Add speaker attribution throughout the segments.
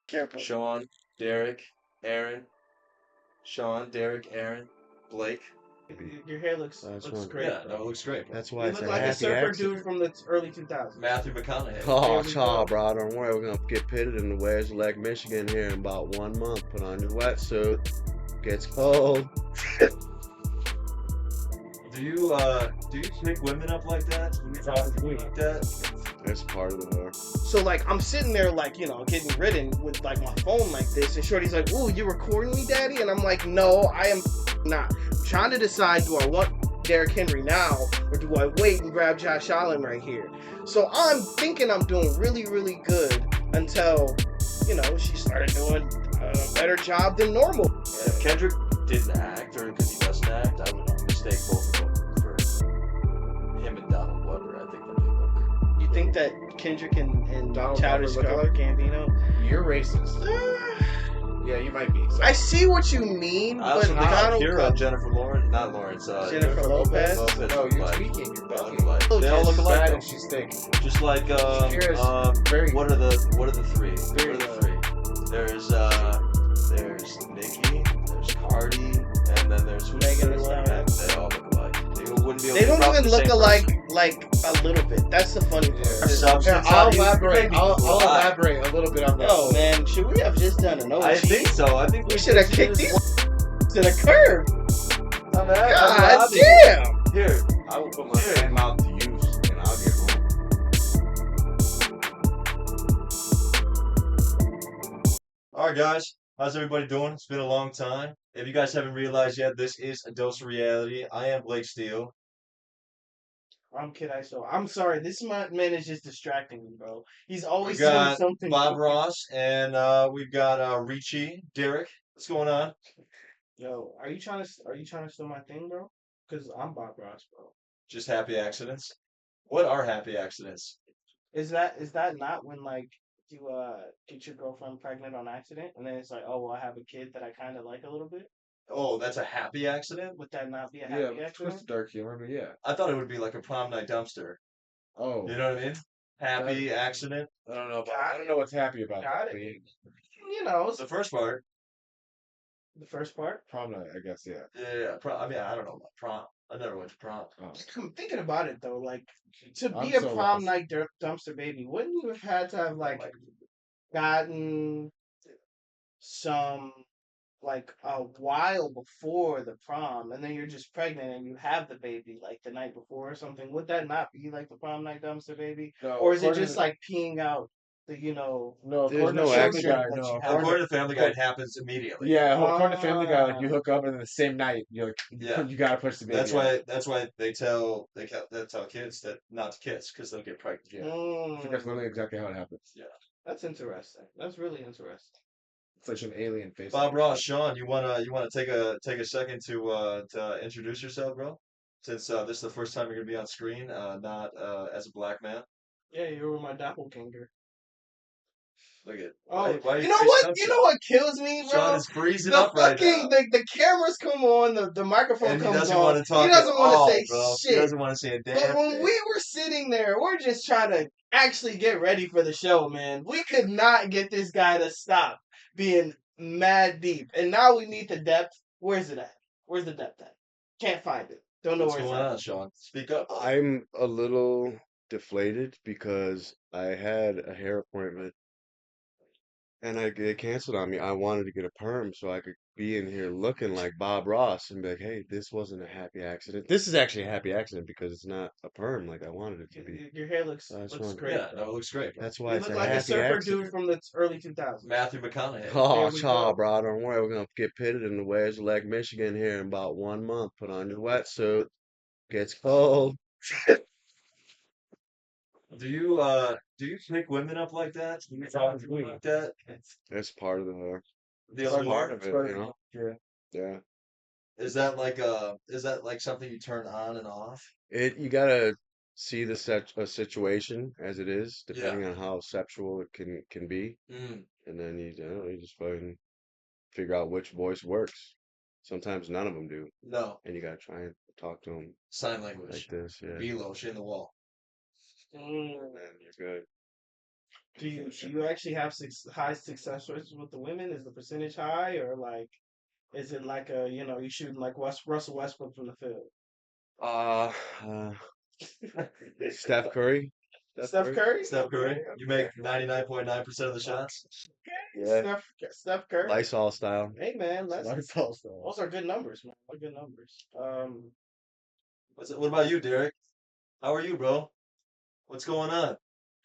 Speaker 1: Careful.
Speaker 2: Sean, Derrick, Aaron, Sean, Derrick, Aaron, Blake.
Speaker 1: Your hair looks
Speaker 3: That's
Speaker 1: looks
Speaker 3: one.
Speaker 1: great,
Speaker 2: Yeah,
Speaker 1: bro.
Speaker 2: no, it looks great, bro.
Speaker 3: That's why
Speaker 1: You
Speaker 3: it's
Speaker 1: look
Speaker 3: a
Speaker 1: like a
Speaker 3: happy
Speaker 1: surfer dude
Speaker 3: accident.
Speaker 1: from the early 2000s.
Speaker 2: Matthew McConaughey.
Speaker 3: Oh,
Speaker 1: There we
Speaker 3: chaw,
Speaker 1: go.
Speaker 3: bro. Don't worry. We're going to get pitted in the Wares Lake, Michigan here in about 1 month. Put on your wetsuit. Gets cold.
Speaker 2: Do you pick women up like that? Do you talk to women like that?
Speaker 3: That's part of the war.
Speaker 1: So like I'm sitting there like, getting ridden with like my phone like this, and Shorty's like, "Ooh, you recording me, daddy?" And I'm like, "No, I am not." I'm trying to decide, do I want Derrick Henry now, or do I wait and grab Josh Allen right here? So I'm thinking I'm doing really, really good until, she started doing a better job than normal.
Speaker 2: If Kendrick didn't act, or because he doesn't act, I would mistake both of them for him and Donald Glover. I think that they look.
Speaker 1: You think that Kendrick and
Speaker 4: Donald
Speaker 1: Childish
Speaker 4: Glover look
Speaker 1: Gambino?
Speaker 4: You're racist. Yeah, you might be. So.
Speaker 1: I see what you mean,
Speaker 2: I
Speaker 1: but
Speaker 2: also think
Speaker 1: Donald
Speaker 2: Shakira, Jennifer Lawrence, not Lawrence.
Speaker 1: Jennifer Lopez.
Speaker 4: No, you're
Speaker 2: like,
Speaker 4: tweaking. You're
Speaker 2: look
Speaker 4: bugging.
Speaker 2: alike. They all look
Speaker 4: She's
Speaker 2: alike.
Speaker 4: fat
Speaker 2: Though.
Speaker 4: and she's thick.
Speaker 2: Just like
Speaker 4: Shakira's very.
Speaker 2: what are the three?
Speaker 4: Very
Speaker 2: What are the three? There's Nicki, there's Cardi, and then there's who's
Speaker 1: Megan
Speaker 2: the
Speaker 1: Thee
Speaker 2: third one?
Speaker 1: Stallion.
Speaker 2: They all look alike. They wouldn't be able
Speaker 1: They
Speaker 2: to
Speaker 1: don't
Speaker 2: probably
Speaker 1: even
Speaker 2: the
Speaker 1: look
Speaker 2: same
Speaker 1: alike,
Speaker 2: person.
Speaker 1: like a little bit. That's the funny part.
Speaker 4: Yeah.
Speaker 2: Substance.
Speaker 4: I'll
Speaker 2: You
Speaker 4: elaborate.
Speaker 2: may be
Speaker 4: I'll
Speaker 2: blind.
Speaker 4: elaborate a little bit on that.
Speaker 1: Yo, man, should we have just done an OG?
Speaker 2: I think so. I think
Speaker 1: we should have kicked these to the curb.
Speaker 2: God
Speaker 1: God damn!
Speaker 3: Here, I will put my hand mouth to use and I'll get home.
Speaker 2: All right, guys. How's everybody doing? It's been a long time. If you guys haven't realized yet, this is A Dose of Reality. I am Blake Steele.
Speaker 1: I'm Kid ISO. I'm sorry, this man is just distracting me, bro. He's always
Speaker 2: We got
Speaker 1: doing something.
Speaker 2: Bob Ross, and we've got Ricci, Derrick. What's going on?
Speaker 1: Yo, are you trying to steal my thing, bro? Because I'm Bob Ross, bro.
Speaker 2: Just happy accidents. What are happy accidents?
Speaker 1: Is that not when like you get your girlfriend pregnant on accident, and then it's like, oh well, I have a kid that I kind of like a little bit?
Speaker 2: Oh, that's a happy accident?
Speaker 1: Would that not be a
Speaker 4: Yeah,
Speaker 1: happy accident?
Speaker 4: twisted dark humor, but yeah.
Speaker 2: I thought it would be like a prom night dumpster.
Speaker 4: Oh,
Speaker 2: You know what I mean? Happy accident.
Speaker 4: I don't know. I don't know what's happy about
Speaker 1: Got
Speaker 4: that.
Speaker 1: it.
Speaker 2: It's the first part.
Speaker 1: The first part.
Speaker 4: Prom night, I guess. Yeah.
Speaker 2: Yeah. I mean, I don't know about prom. I never went to prom.
Speaker 4: Oh.
Speaker 1: I'm thinking about it though, like to
Speaker 4: I'm
Speaker 1: be a
Speaker 4: so
Speaker 1: prom
Speaker 4: lost.
Speaker 1: night dumpster baby, wouldn't you have had to have like gotten some like a while before the prom, and then you're just pregnant and you have the baby like the night before or something? Would that not be like the prom night dumpster baby,
Speaker 4: No,
Speaker 1: or is it
Speaker 4: according
Speaker 1: just
Speaker 4: to-
Speaker 1: like peeing out the
Speaker 4: No,
Speaker 3: There's
Speaker 4: according
Speaker 3: no
Speaker 4: to Family
Speaker 3: accident
Speaker 4: Guy,
Speaker 1: that
Speaker 4: no.
Speaker 1: you have?
Speaker 4: According
Speaker 2: According to Family Guy, it happens immediately.
Speaker 4: Yeah, according to Family Guy, like you
Speaker 1: Ah.
Speaker 4: hook up and the same night you're like,
Speaker 2: Yeah.
Speaker 4: you gotta push the baby.
Speaker 2: That's
Speaker 4: out.
Speaker 2: why they tell kids that not to kiss because they'll get pregnant.
Speaker 4: Yeah. I think that's literally exactly how it happens.
Speaker 1: That's interesting. That's really interesting.
Speaker 4: It's like some alien face.
Speaker 2: Bob Ross, Sean, you wanna take a second to introduce yourself, bro? Since this is the first time you're gonna be on screen, not as a black man.
Speaker 1: Yeah, you were my doppelganger.
Speaker 2: Look at
Speaker 1: Oh,
Speaker 2: why
Speaker 1: you know what? You know what kills me, bro?
Speaker 2: Sean is freezing
Speaker 1: The
Speaker 2: up right now.
Speaker 1: fucking the cameras come on, the microphone
Speaker 2: And he
Speaker 1: comes
Speaker 2: doesn't
Speaker 1: on.
Speaker 2: want to talk
Speaker 1: He doesn't
Speaker 2: at
Speaker 1: want
Speaker 2: all,
Speaker 1: to say
Speaker 2: bro.
Speaker 1: shit.
Speaker 2: He doesn't want to say a damn
Speaker 1: But when
Speaker 2: thing.
Speaker 1: we were sitting there, we're just trying to actually get ready for the show, man. We could not get this guy to stop being mad deep. And now we need the depth. Where's it at? Where's the depth at? Can't find it. Don't know
Speaker 2: What's
Speaker 1: where it's
Speaker 2: going
Speaker 1: at.
Speaker 2: on, Sean? Speak up.
Speaker 3: I'm a little deflated because I had a hair appointment and they canceled on me. I wanted to get a perm so I could be in here looking like Bob Ross and be like, hey, this wasn't a happy accident. This is actually a happy accident because it's not a perm like I wanted it to be.
Speaker 1: Your hair looks
Speaker 3: That's
Speaker 1: looks
Speaker 3: one.
Speaker 1: great.
Speaker 2: Yeah, no, it looks great, bro.
Speaker 3: That's why
Speaker 1: You
Speaker 3: it's
Speaker 1: look
Speaker 3: a
Speaker 1: like a
Speaker 3: happy
Speaker 1: surfer
Speaker 3: accident.
Speaker 1: dude from the early 2000s.
Speaker 2: Matthew McConaughey.
Speaker 3: Oh,
Speaker 1: There we
Speaker 3: chaw,
Speaker 1: go.
Speaker 3: bro. Don't worry. We're going to get pitted in the Wares Lake, Michigan here in about 1 month. Put on your wetsuit. Gets cold.
Speaker 2: Do you pick women up like that? Do you talk to women like that?
Speaker 3: That's part of the
Speaker 2: The
Speaker 3: That's
Speaker 2: other
Speaker 3: part
Speaker 2: part
Speaker 3: of it, you know?
Speaker 4: Yeah.
Speaker 3: Yeah.
Speaker 2: is that like something you turn on and off?
Speaker 3: You gotta see the situation as it is,
Speaker 2: Yeah.
Speaker 3: depending on how sexual it can be,
Speaker 2: Mm.
Speaker 3: and then you just fucking figure out which voice works. Sometimes none of them do,
Speaker 2: No.
Speaker 3: and you gotta try and talk to them
Speaker 2: Sign
Speaker 3: like
Speaker 2: language.
Speaker 3: this, yeah,
Speaker 2: Velo, shit in the wall.
Speaker 1: Mm.
Speaker 3: and then you're good.
Speaker 1: Do you actually have high success rates with the women? Is the percentage high, or like is it like you shooting like Russell Westbrook from the field?
Speaker 3: Uh, uh, Steph Curry.
Speaker 1: Steph Curry?
Speaker 2: Steph Curry.
Speaker 1: Okay,
Speaker 2: You
Speaker 1: okay.
Speaker 2: make 99.9% of the shots.
Speaker 1: Okay.
Speaker 3: Yeah,
Speaker 1: Steph Curry.
Speaker 3: Lysol style.
Speaker 1: Hey man,
Speaker 4: Nice also.
Speaker 1: those are good numbers, man. Those are good numbers.
Speaker 2: What about you, Derrick? How are you, bro? What's going on?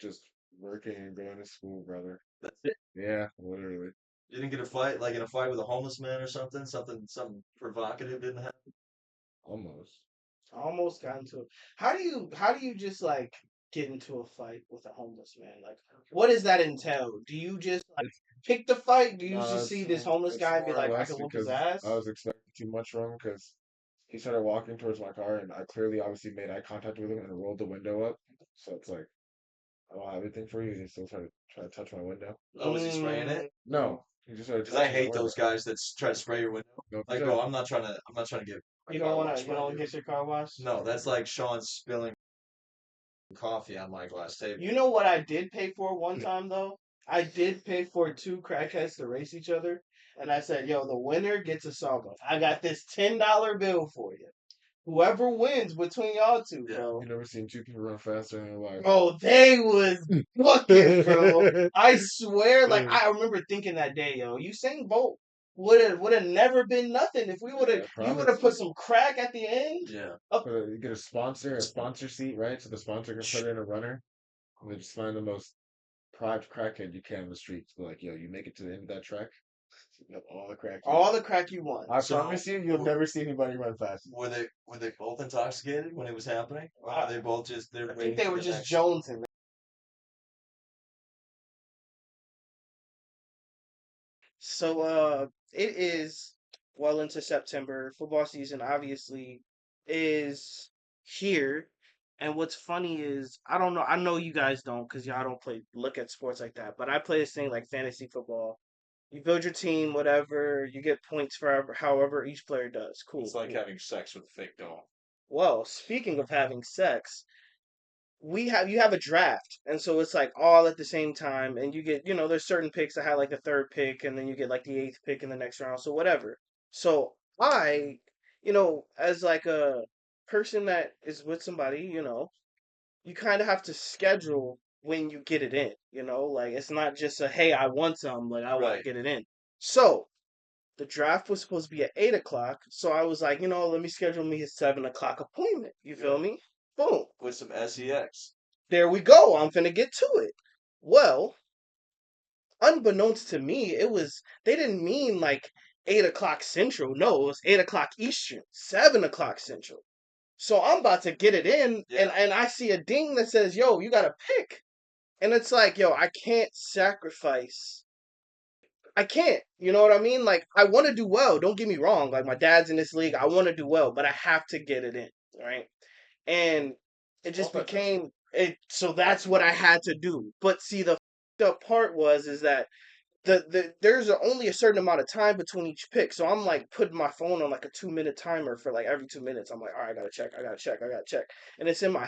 Speaker 4: Just working and going to school, brother.
Speaker 2: That's it.
Speaker 4: Yeah, literally.
Speaker 2: You didn't get a fight, like in a fight with a homeless man or something? Something provocative didn't happen?
Speaker 4: Almost.
Speaker 1: I almost got into it. How do you just like get into a fight with a homeless man? Like, what does that entail? Do you just like
Speaker 4: It's
Speaker 1: pick the fight? Do you
Speaker 4: no,
Speaker 1: just
Speaker 4: it's
Speaker 1: see this homeless
Speaker 4: it's
Speaker 1: guy and be
Speaker 4: more or
Speaker 1: like, I
Speaker 4: less
Speaker 1: can whoop his
Speaker 4: because
Speaker 1: ass?
Speaker 4: I was expecting too much from him because he started walking towards my car and I clearly obviously made eye contact with him and rolled the window up. So it's like I don't have anything for you. He still try to touch my window.
Speaker 2: Oh, was he spraying
Speaker 1: Mm,
Speaker 2: it?
Speaker 4: No, he just started
Speaker 2: Because I
Speaker 4: touching my
Speaker 2: hate
Speaker 4: window.
Speaker 2: those guys that try to spray your window.
Speaker 4: No, he
Speaker 2: Like, bro,
Speaker 4: started.
Speaker 2: I'm not trying to get my
Speaker 1: you
Speaker 2: car
Speaker 1: don't wanna
Speaker 2: washed
Speaker 1: you
Speaker 2: by
Speaker 1: don't
Speaker 2: you.
Speaker 1: get your car washed?
Speaker 2: No, that's like Sean spilling coffee on my glass table.
Speaker 1: You know what I did pay for one time though? I did pay for two crackheads to race each other, and I said, "Yo, the winner gets a Starbucks. I got this $10 bill for you. Whoever wins between y'all two,
Speaker 2: Yeah.
Speaker 1: bro."
Speaker 4: You never seen two people run faster in their life.
Speaker 1: Bro, they was bucking, bro. I swear, like I remember thinking that day, yo, Usain Bolt would have never been nothing if we would have
Speaker 4: I
Speaker 1: you would
Speaker 4: promise.
Speaker 1: have put some crack at the end.
Speaker 2: Yeah.
Speaker 1: Of,
Speaker 4: You get a sponsor seat, right? So the sponsor can put in a runner. And they just find the most private crackhead you can in the streets. Be like, yo, you make it to the end of that track, you have all the crack.
Speaker 1: all the crack you want.
Speaker 4: I
Speaker 2: So,
Speaker 4: promise you, you'll never see anybody run fast.
Speaker 2: Were they both intoxicated when it was happening? Or were they both just they're
Speaker 1: I think
Speaker 2: waiting
Speaker 1: they
Speaker 2: for
Speaker 1: were
Speaker 2: the
Speaker 1: just
Speaker 2: next?
Speaker 1: jonesing. So it is well into September. Football season obviously is here. And what's funny is I don't know. I know you guys don't because y'all don't look at sports like that. But I play this thing like fantasy football. You build your team, whatever. You get points for however each player does. Cool.
Speaker 2: It's like
Speaker 1: Cool.
Speaker 2: having sex with a fake doll.
Speaker 1: Well, speaking of having sex, you have a draft, and so it's like all at the same time, and you get there's certain picks that have like the third pick, and then you get like the eighth pick in the next round, so whatever. So I, as like a person that is with somebody, you kind of have to schedule when you get it in. Like it's not just a hey I want some, like I want to
Speaker 2: Right.
Speaker 1: get it in. So the draft was supposed to be at 8 o'clock, so I was like, let me schedule me a 7 o'clock appointment. You feel
Speaker 2: Yeah.
Speaker 1: me? Boom.
Speaker 2: With some sex.
Speaker 1: There we go. I'm finna get to it. Well, unbeknownst to me, they didn't mean like 8 o'clock Central. No, it was 8 o'clock Eastern, 7 o'clock Central. So I'm about to get it in,
Speaker 2: Yeah.
Speaker 1: and I see a ding that says, "Yo, you got to pick," and it's like, "Yo, I can't sacrifice. I can't." You know what I mean? Like I want to do well. Don't get me wrong. Like my dad's in this league. I want to do well, but I have to get it in, right? And it just became it. So that's what I had to do. But see, the part is that there's only a certain amount of time between each pick. So I'm like putting my phone on like a 2 minute timer for like every 2 minutes. I'm like, all right, I gotta check, and it's in my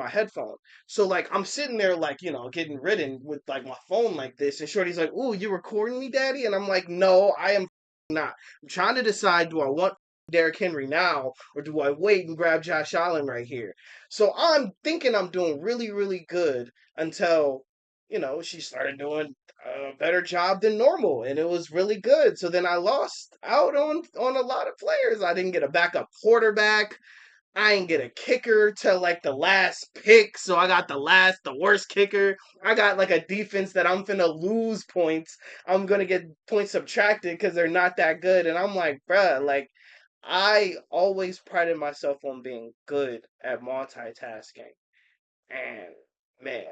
Speaker 1: headphone. So like I'm sitting there like getting ridden with like my phone like this, and Shorty's like, "Ooh, you recording me, Daddy?" And I'm like, "No, I am not. I'm trying to decide, do I want Derrick Henry now, or do I wait and grab Josh Allen right here?" So I'm thinking I'm doing really, really good until she started doing a better job than normal, and it was really good. So then I lost out on a lot of players. I didn't get a backup quarterback. I didn't get a kicker till like the last pick, so I got the worst kicker. I got like a defense that I'm finna lose points. I'm gonna get points subtracted because they're not that good, and I'm like, bruh, like I always prided myself on being good at multitasking, and man,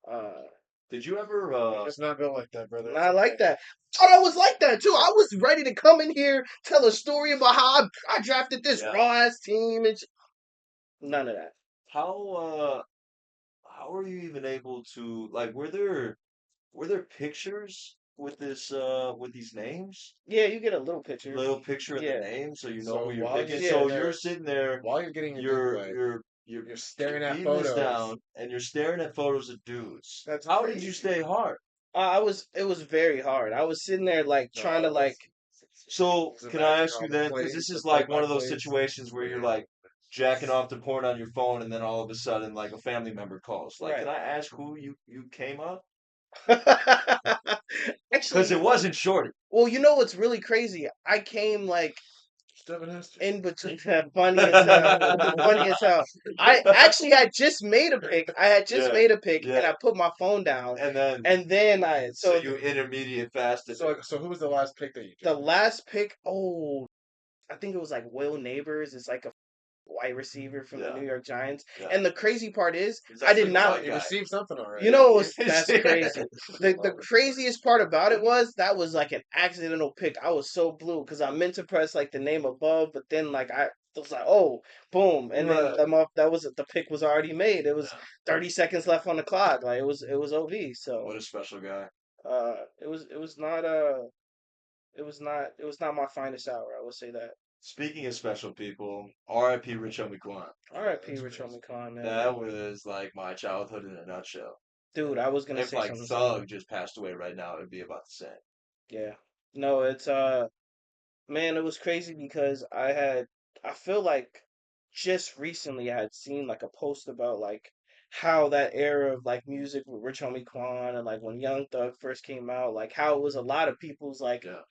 Speaker 1: uh,
Speaker 2: Did you ever
Speaker 4: It's not built like that, brother.
Speaker 1: I like that. Thought I was like that too. I was ready to come in here, tell a story about how I drafted this
Speaker 2: Yeah.
Speaker 1: raw ass team, and none of that.
Speaker 2: how are you even able to like were there pictures with these names?
Speaker 1: Yeah, you get a little picture.
Speaker 2: Little picture of the
Speaker 1: Yeah.
Speaker 2: name so you know
Speaker 4: So
Speaker 2: who you're
Speaker 4: while
Speaker 2: picking.
Speaker 1: you're
Speaker 2: So
Speaker 1: sitting
Speaker 2: you're sitting there,
Speaker 4: While you're getting your
Speaker 2: you're
Speaker 4: giveaway,
Speaker 2: you're
Speaker 4: You're staring
Speaker 2: Your
Speaker 4: at
Speaker 2: beating is
Speaker 4: photos.
Speaker 2: down, and you're staring at photos of dudes.
Speaker 4: That's
Speaker 2: How did you
Speaker 4: crazy.
Speaker 2: stay hard?
Speaker 1: It was very hard. I was sitting there like trying to like,
Speaker 2: So,
Speaker 4: Just
Speaker 2: can I
Speaker 4: imagine
Speaker 2: ask
Speaker 4: all
Speaker 2: you
Speaker 4: the
Speaker 2: then? Because
Speaker 4: plays,
Speaker 2: this
Speaker 4: the
Speaker 2: is like one of those
Speaker 4: play-by-plays.
Speaker 2: situations where you're like jacking off to porn on your phone, and then all of a sudden, like a family member calls. Like, can
Speaker 1: right.
Speaker 2: I ask who you came up? Because
Speaker 1: Actually,
Speaker 2: it wasn't Shorty.
Speaker 1: well, you know what's really crazy? I came like
Speaker 4: Stephen Hester.
Speaker 1: in between. Funny as hell. Funny as hell. I actually had just made a pick. I had just
Speaker 2: Yeah,
Speaker 1: made a pick, and
Speaker 2: yeah.
Speaker 1: I put my phone down,
Speaker 2: And then
Speaker 1: so
Speaker 2: you intermediate fasted.
Speaker 4: So who was the last pick that you
Speaker 1: the
Speaker 4: took?
Speaker 1: last pick. Oh, I think it was like Will Neighbors. It's like a wide receiver from the
Speaker 2: Yeah,
Speaker 1: New York Giants.
Speaker 2: yeah.
Speaker 1: And the crazy part is,
Speaker 2: He's
Speaker 1: I did
Speaker 2: actually a
Speaker 1: not.
Speaker 2: white
Speaker 4: You
Speaker 2: guy.
Speaker 4: received something already.
Speaker 1: You know,
Speaker 2: Yeah.
Speaker 1: that's crazy. The craziest part about it was that was like an accidental pick. I was so blue because I meant to press like the name above, but then like I was like, oh, boom, and then
Speaker 2: Right.
Speaker 1: the pick was already made. It was 30 seconds left on the clock. Like it was OV. So
Speaker 2: What a special guy.
Speaker 1: it was not my finest hour. I will say that.
Speaker 2: Speaking of special people, R.I.P. Rich Homie Quan.
Speaker 1: R.I.P. Rich Homie Con, man.
Speaker 2: That was like my childhood in a nutshell.
Speaker 1: Dude, I was gonna
Speaker 2: If
Speaker 1: say
Speaker 2: like
Speaker 1: something similar.
Speaker 2: Thug just passed away right now, it'd be about the same.
Speaker 1: Yeah. No, it's man, it was crazy because I feel like just recently I had seen like a post about like how that era of like music with Rich Homie Quan and like when Young Thug first came out, like how it was a lot of people's like
Speaker 2: Yeah.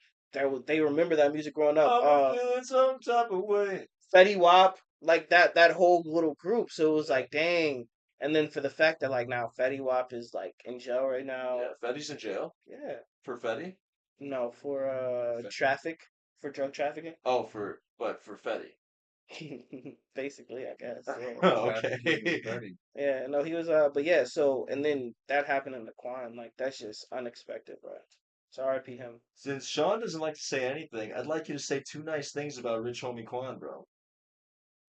Speaker 1: they remember that music growing up.
Speaker 2: I'm feeling some type of way.
Speaker 1: Fetty Wap, like that whole little group. So it was
Speaker 2: Yeah.
Speaker 1: like, dang. And then for the fact that like now Fetty Wap is like in jail right now.
Speaker 2: Yeah, Fetty's in jail
Speaker 1: Yeah.
Speaker 2: for Fetty.
Speaker 1: No, for for drug trafficking.
Speaker 2: Oh, but for Fetty.
Speaker 1: Basically, I guess. Yeah.
Speaker 2: Okay.
Speaker 1: Yeah, no, he was but yeah, so and then that happened in the Quan, like that's just unexpected, bro. So RIP him.
Speaker 2: Since Sean doesn't like to say anything, I'd like you to say two nice things about Rich Homie Quan, bro.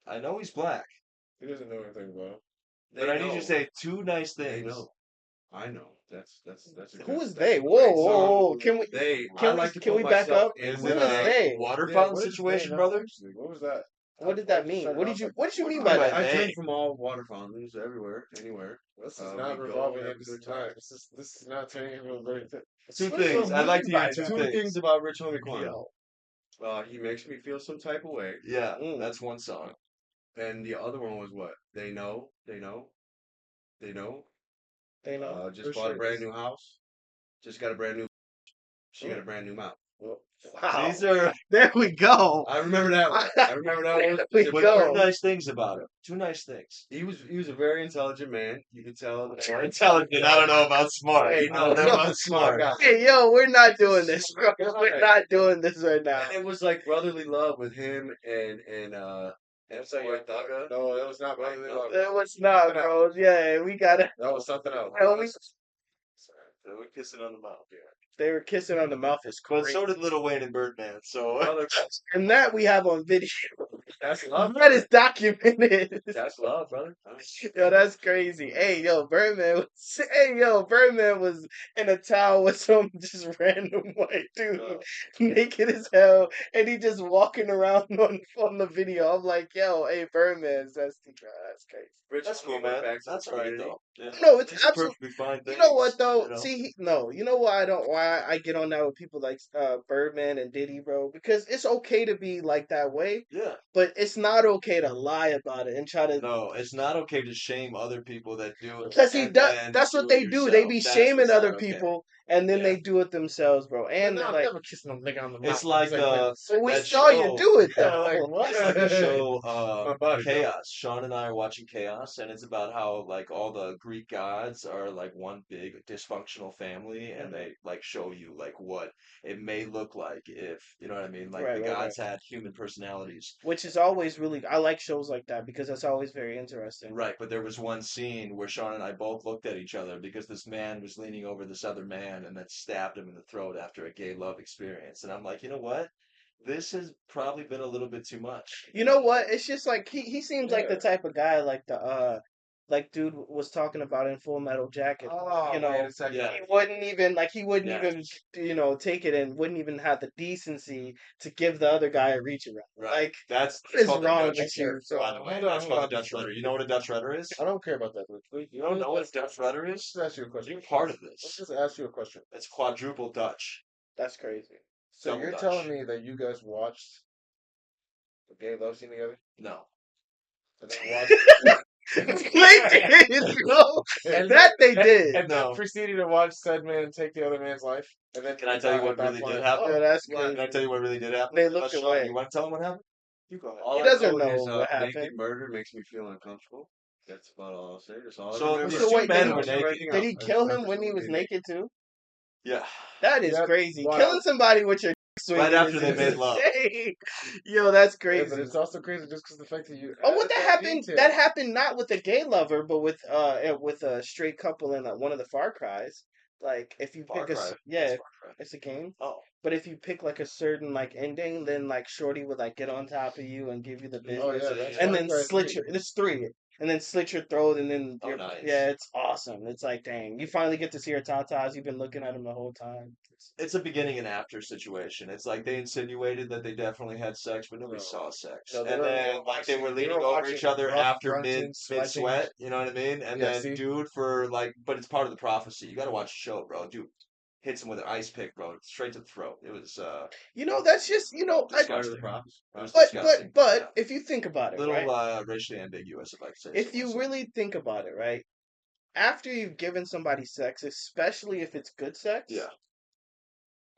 Speaker 2: I know he's black,
Speaker 4: He doesn't know anything about it.
Speaker 2: but I need you to say two nice
Speaker 3: They
Speaker 2: things.
Speaker 3: know. I know. That's a
Speaker 1: Who
Speaker 3: good.
Speaker 1: is
Speaker 3: That's
Speaker 1: they?
Speaker 3: a
Speaker 1: Whoa,
Speaker 3: great
Speaker 1: whoa,
Speaker 3: song.
Speaker 1: whoa. Can we
Speaker 3: They. I
Speaker 1: can we
Speaker 3: like to
Speaker 1: can
Speaker 3: put
Speaker 1: we back
Speaker 3: myself
Speaker 1: up?
Speaker 3: in
Speaker 2: Is
Speaker 1: Who
Speaker 2: it
Speaker 1: is
Speaker 2: a
Speaker 1: they?
Speaker 2: water
Speaker 4: Yeah,
Speaker 2: fountain
Speaker 4: what is
Speaker 2: situation,
Speaker 4: they?
Speaker 2: brother?
Speaker 4: Actually, what was that?
Speaker 1: What did that mean? What did you mean by
Speaker 2: by
Speaker 1: that?
Speaker 3: I
Speaker 2: they?
Speaker 3: drink from all water fountains everywhere, anywhere.
Speaker 4: This is
Speaker 3: We
Speaker 4: not
Speaker 3: go
Speaker 4: revolving
Speaker 3: and have
Speaker 4: into
Speaker 3: a good
Speaker 4: tonight.
Speaker 3: time.
Speaker 4: This is not turning into a very
Speaker 2: Two
Speaker 1: What do you
Speaker 2: things. I'd like to
Speaker 1: mean
Speaker 2: hear
Speaker 1: by
Speaker 2: two
Speaker 1: that?
Speaker 3: Two
Speaker 2: things.
Speaker 3: things about Rich Homie Quan.
Speaker 1: Yo.
Speaker 3: He makes me feel some type of way.
Speaker 2: Yeah,
Speaker 1: Mm,
Speaker 2: that's one song.
Speaker 3: And the other one was what? They know. They know. They know.
Speaker 1: they know.
Speaker 3: Just
Speaker 4: For
Speaker 3: bought a
Speaker 4: sure.
Speaker 3: brand new house. Just got a brand new. She got a
Speaker 1: Mm.
Speaker 3: brand new mouth.
Speaker 1: Wow.
Speaker 2: These are
Speaker 1: There we go.
Speaker 3: I remember that one. I remember that one.
Speaker 1: There we
Speaker 3: It
Speaker 2: but
Speaker 3: was-
Speaker 1: go.
Speaker 2: two nice things about him. Two nice things.
Speaker 3: He was a very intelligent man. You could tell.
Speaker 2: Intelligent. I don't know about smart.
Speaker 3: Hey,
Speaker 2: I
Speaker 3: no,
Speaker 2: don't know
Speaker 3: that
Speaker 2: about
Speaker 3: was a smart guy.
Speaker 1: Hey, yo, we're not doing this, bro. We're not doing this right now.
Speaker 3: And it was like brotherly love with him and
Speaker 4: That's like
Speaker 3: Boy Thugger.
Speaker 4: no, that was not brotherly love.
Speaker 1: It was not, bro. Yeah, we gotta.
Speaker 4: That was something else.
Speaker 1: Hell,
Speaker 2: They were kissing on the mouth.
Speaker 1: they were kissing on the mouth. Is
Speaker 2: But
Speaker 1: crazy.
Speaker 2: so did Lil Wayne and Birdman. So
Speaker 3: Brother,
Speaker 1: And that we have on video.
Speaker 3: that's love.
Speaker 1: That is documented.
Speaker 3: That's love, brother.
Speaker 1: Yo, that's crazy. Hey, yo, Birdman was in a towel with some just random white dude, naked as hell, and he just walking around on the video. I'm like, yo, hey, Birdman, that's crazy.
Speaker 3: Rich
Speaker 2: that's
Speaker 3: homie
Speaker 2: cool,
Speaker 3: went
Speaker 2: man.
Speaker 3: back to the
Speaker 2: That's all right
Speaker 3: community.
Speaker 2: though. Yeah.
Speaker 1: No, it's
Speaker 2: These are
Speaker 1: absolutely.
Speaker 2: perfectly fine things.
Speaker 1: You know what though?
Speaker 2: you know?
Speaker 1: See, no, you know why I get on that with people like Birdman and Diddy, bro? Because it's okay to be like that way,
Speaker 2: Yeah.
Speaker 1: but it's not okay to lie about it and try to.
Speaker 2: No, it's not okay to shame other people that do it.
Speaker 1: Because
Speaker 2: and then
Speaker 1: that's what
Speaker 2: do
Speaker 1: they
Speaker 2: it
Speaker 1: do. They
Speaker 2: yourself.
Speaker 1: be
Speaker 2: That's
Speaker 1: shaming
Speaker 2: what's
Speaker 1: other
Speaker 2: not okay.
Speaker 1: people, and then
Speaker 2: Yeah.
Speaker 1: they do it themselves, bro. And
Speaker 4: I'm
Speaker 1: like,
Speaker 4: never kissing a nigga on the mouth.
Speaker 2: It's like
Speaker 1: so we
Speaker 2: that
Speaker 1: saw you
Speaker 2: show.
Speaker 1: do it
Speaker 4: Yeah,
Speaker 1: though.
Speaker 4: like what?
Speaker 2: It's like the show
Speaker 3: My body, bro.
Speaker 2: Chaos. Sean and I are watching Chaos, and it's about how like all the Greek gods are like one big dysfunctional family, and they like show you like what it may look like if you know what I mean. Like
Speaker 1: Right,
Speaker 2: the
Speaker 1: right,
Speaker 2: gods had human personalities.
Speaker 1: Which is always really. I like shows like that because that's always very interesting.
Speaker 2: Right, but there was one scene where Sean and I both looked at each other because this man was leaning over this other man and then stabbed him in the throat after a gay love experience. And I'm like, you know what? This has probably been a little bit too much.
Speaker 1: You know what? It's just like he seems like the
Speaker 4: Yeah.
Speaker 1: type of guy like the like dude was talking about in Full Metal Jacket.
Speaker 4: Oh,
Speaker 1: You
Speaker 4: wait
Speaker 1: know,
Speaker 4: a second.
Speaker 2: Yeah.
Speaker 1: he wouldn't even
Speaker 2: Yeah.
Speaker 1: take it and wouldn't even have the decency to give the other guy a reach around.
Speaker 2: Right.
Speaker 1: Like,
Speaker 2: That's
Speaker 1: what is
Speaker 2: called the
Speaker 1: wrong
Speaker 2: Dutch.
Speaker 1: with you?
Speaker 4: So
Speaker 2: By the way,
Speaker 4: hold
Speaker 2: that's
Speaker 4: on,
Speaker 2: called
Speaker 4: hold
Speaker 2: the
Speaker 4: on.
Speaker 2: Dutch rudder. You know what a Dutch rudder is?
Speaker 4: I don't care about that.
Speaker 2: You don't know what a Dutch rudder
Speaker 4: Let's
Speaker 2: is?
Speaker 4: just ask you a question.
Speaker 2: You're part of
Speaker 4: Let's
Speaker 2: this.
Speaker 4: just ask you a question.
Speaker 2: It's quadruple Dutch.
Speaker 1: That's crazy.
Speaker 4: So
Speaker 2: Double
Speaker 4: you're
Speaker 2: Dutch.
Speaker 4: telling me that you guys watched the gay love scene together?
Speaker 2: No.
Speaker 4: And then watched
Speaker 1: They did, bro.
Speaker 4: and,
Speaker 1: That they did.
Speaker 4: and then
Speaker 2: No.
Speaker 4: proceeded to watch said man take the other man's life. And then
Speaker 2: Can I tell you what
Speaker 4: at that
Speaker 2: really
Speaker 4: point,
Speaker 2: did happen?
Speaker 1: Yo, that's
Speaker 4: what?
Speaker 1: crazy.
Speaker 2: Can I tell you what really did happen?
Speaker 1: They looked
Speaker 2: Sean,
Speaker 1: away.
Speaker 2: you want to tell him what happened? You go ahead.
Speaker 3: All
Speaker 1: He
Speaker 3: I
Speaker 1: doesn't
Speaker 3: know
Speaker 1: know
Speaker 3: is
Speaker 1: what
Speaker 3: naked
Speaker 1: happened.
Speaker 3: murder makes me feel uncomfortable. That's about all I'll say. That's all
Speaker 2: So
Speaker 3: I remember.
Speaker 2: these
Speaker 1: So
Speaker 2: two
Speaker 1: wait,
Speaker 2: men
Speaker 1: did
Speaker 2: were
Speaker 1: he,
Speaker 2: naked.
Speaker 3: Everything
Speaker 1: did he
Speaker 3: else, I
Speaker 1: kill
Speaker 3: just
Speaker 1: him when he
Speaker 3: remember
Speaker 1: was
Speaker 3: being
Speaker 1: naked too?
Speaker 2: Yeah.
Speaker 1: That is
Speaker 4: Yep.
Speaker 1: crazy.
Speaker 4: Wow.
Speaker 1: Killing somebody with your swinging
Speaker 2: Right after
Speaker 1: is
Speaker 2: they made love.
Speaker 1: insane. Yo, that's
Speaker 4: Yeah,
Speaker 1: crazy.
Speaker 4: but it's also crazy just because the fact that you
Speaker 1: Oh, what
Speaker 4: added
Speaker 1: that
Speaker 4: that
Speaker 1: happened?
Speaker 4: detail.
Speaker 1: That happened not with a gay lover, but with a straight couple in one of the Far Cries. Like if you
Speaker 2: Far
Speaker 1: pick
Speaker 2: Cry.
Speaker 1: yeah,
Speaker 2: What's Far Cry?
Speaker 1: it's a game.
Speaker 2: Oh.
Speaker 1: But if you pick like a certain like ending, then like Shorty would like get on top of you and give you the
Speaker 4: Oh
Speaker 1: business,
Speaker 4: yeah, that's
Speaker 1: and
Speaker 4: Far
Speaker 1: then
Speaker 4: Cry
Speaker 1: slit
Speaker 4: 3.
Speaker 1: your. It's three, and then slit your throat, and then
Speaker 2: Oh, nice.
Speaker 1: yeah, it's awesome. It's like dang, you finally get to see her tatas. You've been looking at them the whole time.
Speaker 2: It's a beginning and after situation. It's like they insinuated that they definitely had sex, but nobody
Speaker 4: No.
Speaker 2: saw sex.
Speaker 4: No, they
Speaker 2: And
Speaker 4: were
Speaker 2: then like they were
Speaker 4: they
Speaker 2: leaning
Speaker 4: were
Speaker 2: over each
Speaker 4: watching
Speaker 2: other
Speaker 4: rough,
Speaker 2: after
Speaker 4: grunting,
Speaker 2: mid
Speaker 4: sweating.
Speaker 2: sweat, you know what I mean? And
Speaker 4: Yeah,
Speaker 2: then
Speaker 4: see?
Speaker 2: dude for like but it's part of the prophecy. You gotta watch the show, bro. Dude hits him with an ice pick, bro, straight to the throat. It was
Speaker 1: That's just
Speaker 3: Part of the
Speaker 2: disgusting.
Speaker 3: props.
Speaker 2: It was
Speaker 1: but
Speaker 2: disgusting.
Speaker 1: but
Speaker 2: Yeah.
Speaker 1: if you think about it, right?
Speaker 2: Little racially ambiguous, if I could say so
Speaker 1: If you
Speaker 2: myself.
Speaker 1: really think about it, right? After you've given somebody sex, especially if it's good sex,
Speaker 2: Yeah.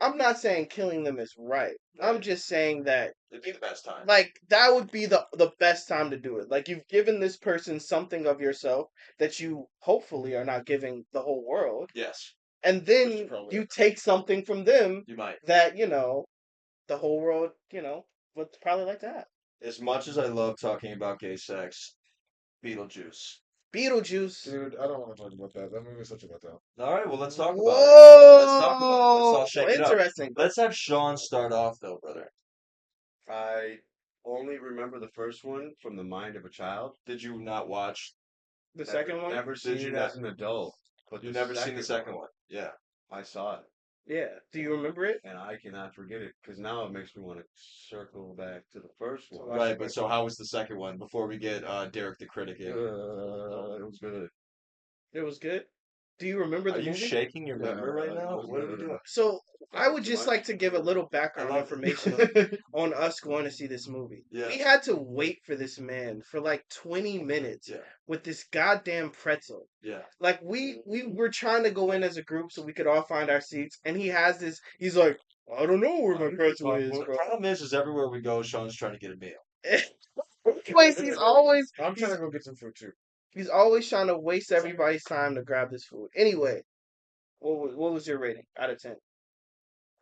Speaker 1: I'm not saying killing them is right. I'm
Speaker 2: Right.
Speaker 1: just saying that
Speaker 2: It'd be the best time.
Speaker 1: like that would be the best time to do it. Like you've given this person something of yourself that you hopefully are not giving the whole world,
Speaker 2: Yes.
Speaker 1: and
Speaker 4: Which you
Speaker 1: then
Speaker 4: probably
Speaker 1: you
Speaker 4: are.
Speaker 1: take something from them
Speaker 2: You might.
Speaker 1: that the whole world would probably like to have.
Speaker 2: As much as I love talking about gay sex, BeetleJuice.
Speaker 1: BeetleJuice.
Speaker 4: Dude, I don't want to talk about that. That movie is such a letdown.
Speaker 2: All right, well, let's talk about it.
Speaker 1: Whoa!
Speaker 2: Let's talk about it. Let's all shake it up.
Speaker 1: Interesting.
Speaker 2: Let's have Sean start off, though, brother.
Speaker 3: I only remember the first one from the mind of a child.
Speaker 2: Did you not watch?
Speaker 1: The second one.
Speaker 3: Never seen
Speaker 2: you
Speaker 3: it
Speaker 2: not-
Speaker 3: as an adult. But
Speaker 2: You've
Speaker 3: the
Speaker 2: never seen the second one. Yeah.
Speaker 3: I saw it,
Speaker 1: Yeah. Do you remember it?
Speaker 3: and I cannot forget it because now it makes me want to circle back to the first one.
Speaker 1: watch
Speaker 2: Right, but so how was the second one before we get Derrick the Critic in?
Speaker 3: It was good.
Speaker 1: It was good. Do you remember the
Speaker 2: Are you
Speaker 1: movie?
Speaker 2: shaking your memory right now? What are we doing?
Speaker 1: So I would
Speaker 3: Too
Speaker 1: just
Speaker 3: much?
Speaker 1: like to give a little background
Speaker 2: love
Speaker 1: information
Speaker 2: it.
Speaker 1: on us going to see this movie.
Speaker 2: Yeah.
Speaker 1: We had to wait for this man for like 20 minutes
Speaker 2: Yeah.
Speaker 1: with this goddamn pretzel.
Speaker 2: Yeah.
Speaker 1: Like we were trying to go in as a group so we could all find our seats, and he has this. He's like, I don't know where my pretzel is,
Speaker 2: The
Speaker 1: bro.
Speaker 2: problem is everywhere we go, Sean's trying to get a meal.
Speaker 1: Place he's always
Speaker 4: I'm trying to go get some food too.
Speaker 1: he's always trying to waste everybody's time to grab this food. Anyway, what was your rating out of 10?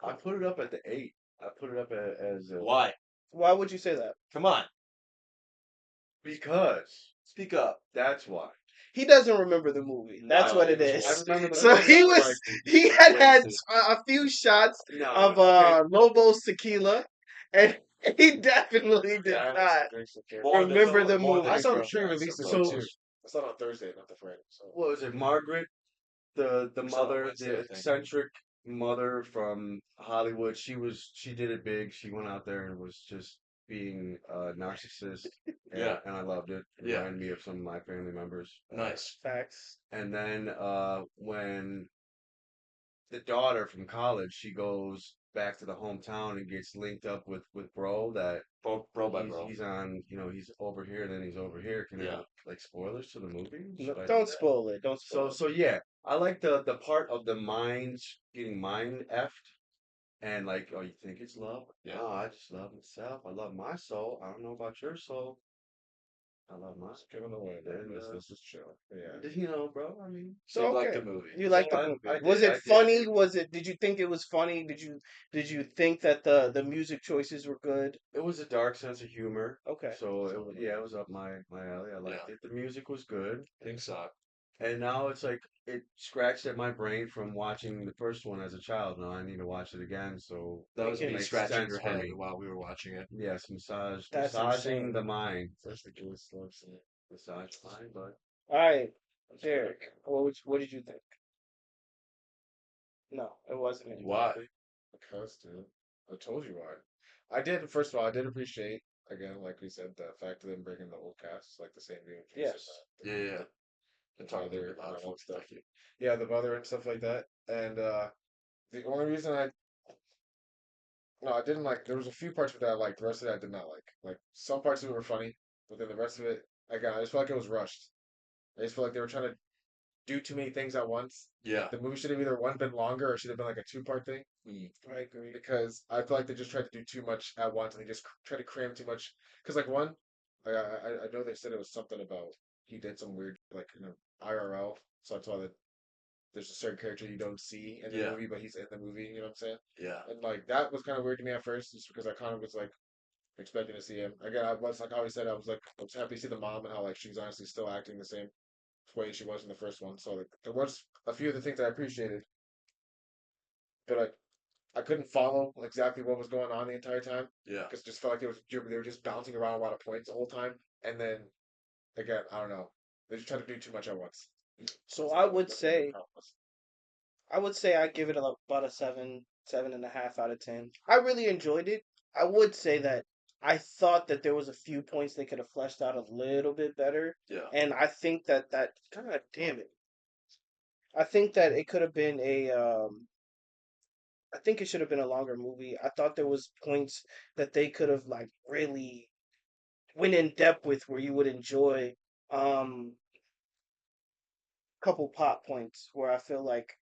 Speaker 3: I put it up at the 8. I put it up as a,
Speaker 2: Why?
Speaker 1: Why would you say that?
Speaker 2: Come on,
Speaker 3: because
Speaker 2: speak up.
Speaker 3: that's why.
Speaker 1: He doesn't remember the movie. That's
Speaker 2: No,
Speaker 1: what it
Speaker 2: I
Speaker 1: is.
Speaker 4: remember the
Speaker 1: So
Speaker 4: movie.
Speaker 1: he had
Speaker 2: Wasted.
Speaker 1: a few shots
Speaker 3: No,
Speaker 1: of
Speaker 3: okay.
Speaker 1: Lobo's tequila, and he definitely did
Speaker 4: Yeah, I
Speaker 1: not
Speaker 4: had some drinks with
Speaker 2: More
Speaker 4: Karen.
Speaker 2: than
Speaker 1: remember
Speaker 2: so-
Speaker 1: the
Speaker 2: more than
Speaker 1: movie.
Speaker 4: I saw the
Speaker 2: so-
Speaker 4: pre-release
Speaker 2: so-
Speaker 4: of it
Speaker 3: so-
Speaker 4: too. I saw it on Thursday, not the Friday. So
Speaker 3: What was it? Margaret, the
Speaker 2: We saw it
Speaker 3: mother,
Speaker 2: Wednesday, I
Speaker 3: the
Speaker 2: think.
Speaker 3: eccentric mother from Hollywood. She did it big. She went out there and was just being a narcissist. And,
Speaker 2: Yeah.
Speaker 3: and I loved it. It
Speaker 2: Yeah.
Speaker 3: reminded me of some of my family members.
Speaker 2: Nice.
Speaker 1: Facts.
Speaker 3: And then when the daughter from college, she goes back to the hometown and gets linked up with bro that
Speaker 2: Bro by bro.
Speaker 3: he's on, he's over here, then he's over here. Can I
Speaker 2: Yeah.
Speaker 3: like spoilers to the movie?
Speaker 1: No,
Speaker 3: Should I do
Speaker 1: don't
Speaker 3: that?
Speaker 1: spoil it. Don't spoil
Speaker 3: So yeah, I like the part of the mind getting mind effed, and like, oh, you think it's love?
Speaker 2: Yeah.
Speaker 3: No, I just love myself. I love my soul. I don't know about your soul. I love my
Speaker 4: just giving away.
Speaker 3: Then,
Speaker 4: Let's just chill. Yeah.
Speaker 3: bro. I mean,
Speaker 1: So
Speaker 2: You like
Speaker 1: okay.
Speaker 2: the movie.
Speaker 1: You like the
Speaker 3: I-
Speaker 1: movie.
Speaker 3: I
Speaker 1: Was
Speaker 3: did,
Speaker 1: it
Speaker 3: I did.
Speaker 1: funny? Did you think it was funny? Did you think that the music choices were good?
Speaker 3: it was a dark sense of humor.
Speaker 1: Okay.
Speaker 3: So it was up my alley. I liked it. The music was good.
Speaker 2: Think so.
Speaker 3: And now it's like it scratched at my brain from watching the first one as a child. Now I need to watch it again. So
Speaker 2: That was
Speaker 1: It
Speaker 2: me
Speaker 3: makes
Speaker 2: scratching
Speaker 3: sense
Speaker 2: your
Speaker 3: for
Speaker 2: head
Speaker 3: me.
Speaker 2: while we were watching it.
Speaker 3: Yes,
Speaker 1: That's
Speaker 3: massaging
Speaker 1: insane.
Speaker 3: the mind,
Speaker 4: First the Juice loves it.
Speaker 3: massage mind. But
Speaker 1: All right, Derek, what did you think? No, it wasn't in your
Speaker 2: Why?
Speaker 1: movie.
Speaker 4: Because, dude, I told you why. I did. First of all, I did appreciate again, like we said, the fact of them bringing the old cast, like the same Beetlejuice and
Speaker 1: Yes.
Speaker 2: Yeah, yeah.
Speaker 4: the
Speaker 2: And talk a little
Speaker 4: mother
Speaker 2: bit
Speaker 4: and
Speaker 2: louder
Speaker 4: all
Speaker 2: for
Speaker 4: that
Speaker 2: me.
Speaker 4: stuff.
Speaker 2: Thank you.
Speaker 4: Yeah, the mother and stuff like that. And the only reason I no, I didn't like. There was a few parts of that I liked. The rest of that I did not like. Like some parts of it were funny, but then the rest of it, again, I just felt like it was rushed. I just felt like they were trying to do too many things at once.
Speaker 2: Yeah.
Speaker 4: The movie should have either one been longer or should have been like a two-part thing.
Speaker 2: Mm.
Speaker 1: I agree.
Speaker 4: Because I feel like they just tried to do too much at once and they just tried to cram too much. Because like one, I know they said it was something about he did some weird like IRL, so that's why there's a certain character you don't see in the
Speaker 2: Yeah.
Speaker 4: movie, but he's in the movie. You know what I'm saying?
Speaker 2: Yeah.
Speaker 4: And like that was kind of weird to me at first, just because I kind of was like expecting to see him again. I was like I always said, I was happy to see the mom and how like she's honestly still acting the same way she was in the first one. So like there was a few of the things I appreciated, but I couldn't follow exactly what was going on the entire time
Speaker 2: Yeah.
Speaker 4: because it just felt like they were just bouncing around a lot of points the whole time. And then again, I don't know, they just tried to do too much at once.
Speaker 1: So
Speaker 4: That's what the problem was.
Speaker 1: I would say I give it about a 7.5 out of 10. I really enjoyed it. I would say that I thought that there was a few points they could have fleshed out a little bit better,
Speaker 2: Yeah.
Speaker 1: and I think that God damn it, I think that it could have been I think it should have been a longer movie. I thought there was points that they could have like really went in depth with where you would enjoy couple pop points where I feel like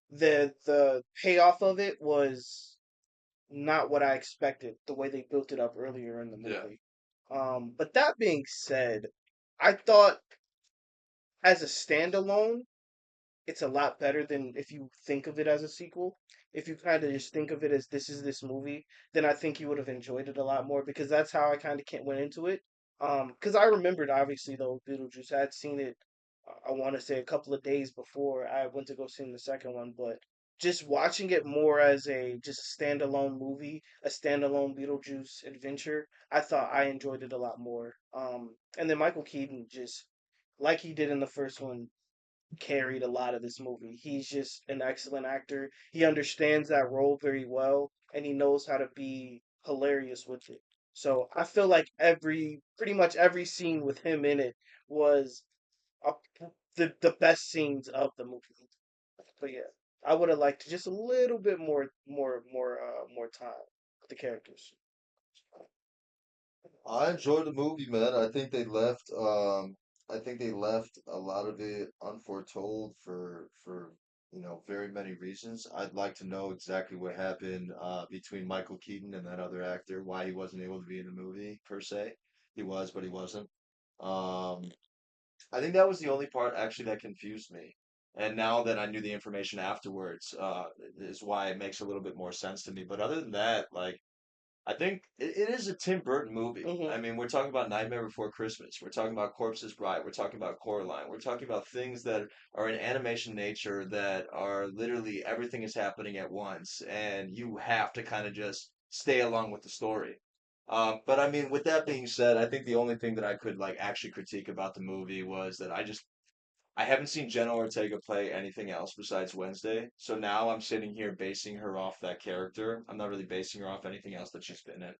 Speaker 1: the payoff of it was not what I expected, the way they built it up earlier in the
Speaker 2: Yeah.
Speaker 1: movie. But that being said, I thought as a standalone, it's a lot better than if you think of it as a sequel. If you kind of just think of it as this is this movie, then I think you would have enjoyed it a lot more because that's how I kind of went into it. Because I remembered obviously though Beetlejuice, I had seen it. I want to say a couple of days before I went to go see the second one, but just watching it more as a just a standalone movie, a standalone Beetlejuice adventure, I thought I enjoyed it a lot more. And then Michael Keaton just like he did in the first one carried a lot of this movie. He's just an excellent actor. He understands that role very well and he knows how to be hilarious with it. So I feel like pretty much every scene with him in it was a, the best scenes of the movie. But yeah, I would have liked just a little bit more time with the characters.
Speaker 2: I enjoyed the movie, man. I think they left a lot of it unforetold for very many reasons. I'd like to know exactly what happened between Michael Keaton and that other actor, why he wasn't able to be in the movie per se. He was, but he wasn't. Um, I think that was the only part actually that confused me. And now that I knew the information afterwards, is why it makes a little bit more sense to me. But other than that, like I think it is a Tim Burton movie.
Speaker 1: Hmm.
Speaker 2: I mean, we're talking about Nightmare Before Christmas. We're talking about Corpse's Bride. We're talking about Coraline. We're talking about things that are in animation nature that are literally everything is happening at once, and you have to kind of just stay along with the story. But I mean, with that being said, I think the only thing that I could like actually critique about the movie was that I haven't seen Jenna Ortega play anything else besides Wednesday, so now I'm sitting here basing her off that character. I'm not really basing her off anything else that she's been in,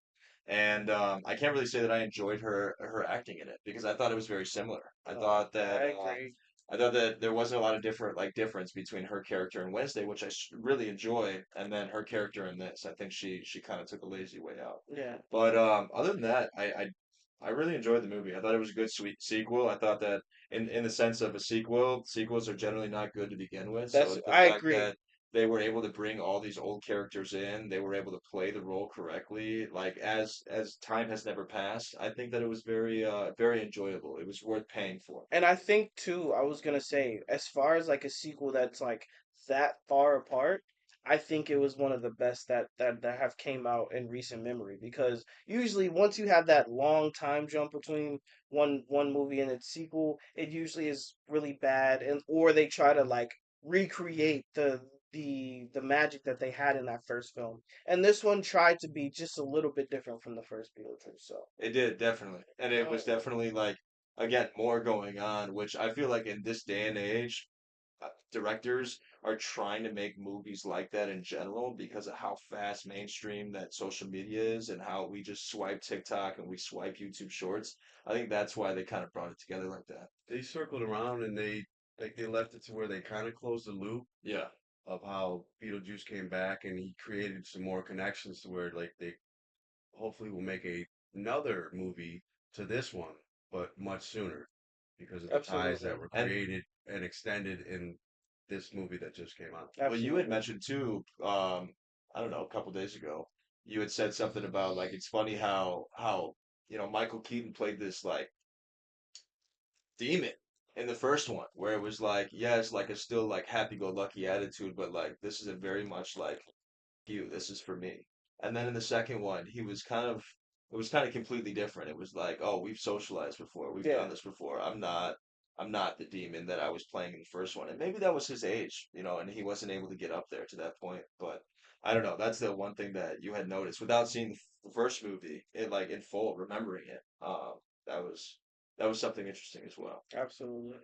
Speaker 2: and I can't really say that I enjoyed her acting in it because I thought it was very similar.
Speaker 1: I agree.
Speaker 2: I thought that there wasn't a lot of difference between her character in Wednesday, which really enjoy, and then her character in this. I think she kind of took a lazy way out.
Speaker 1: Yeah,
Speaker 2: But other than that, I really enjoyed the movie. I thought it was a good sweet sequel. I thought that in the sense of a sequel, sequels are generally not good to begin with. So the
Speaker 1: I
Speaker 2: fact
Speaker 1: agree.
Speaker 2: that they were able to bring all these old characters in, they were able to play the role correctly, like as time has never passed. I think that it was very enjoyable. It was worth paying for.
Speaker 1: And I think too, I was gonna say, as far as like a sequel that's like that far apart, I think it was one of the best that have came out in recent memory because usually once you have that long time jump between one movie and its sequel, it usually is really bad and or they try to like recreate the magic that they had in that first film. And this one tried to be just a little bit different from the first Beetlejuice. So
Speaker 2: It did definitely, and it was
Speaker 1: uh,
Speaker 2: definitely like again, more going on, which I feel like in this day and age, directors are trying to make movies like that in general because of how fast mainstream that social media is and how we just swipe TikTok and we swipe YouTube Shorts. I think that's why they kind of brought it together like that.
Speaker 3: They circled around and they left it to where they kind of closed the loop
Speaker 2: Yeah.
Speaker 3: of how Beetlejuice came back and he created some more connections to where like they hopefully will make another movie to this one, but much sooner because of the ties
Speaker 1: Absolutely.
Speaker 3: that were
Speaker 2: And
Speaker 3: created and extended in this movie that just came out.
Speaker 2: well, you had
Speaker 1: Absolutely.
Speaker 2: mentioned too, I don't know, a couple days ago, you had said something about like it's funny how Michael Keaton played this like demon in the first one, where it was like, yes, like a still like happy-go-lucky attitude, but like this is a very much like you, this is for me. And then in the second one, it was kind of completely different. It was like, oh, we've socialized before, we've
Speaker 1: Yeah.
Speaker 2: done this before. I'm not the demon that I was playing in the first one. And maybe that was his age, and he wasn't able to get up there to that point. But I don't know. That's the one thing that you had noticed without seeing the first movie, like in full, remembering it. That was that was something interesting as well.
Speaker 1: Absolutely.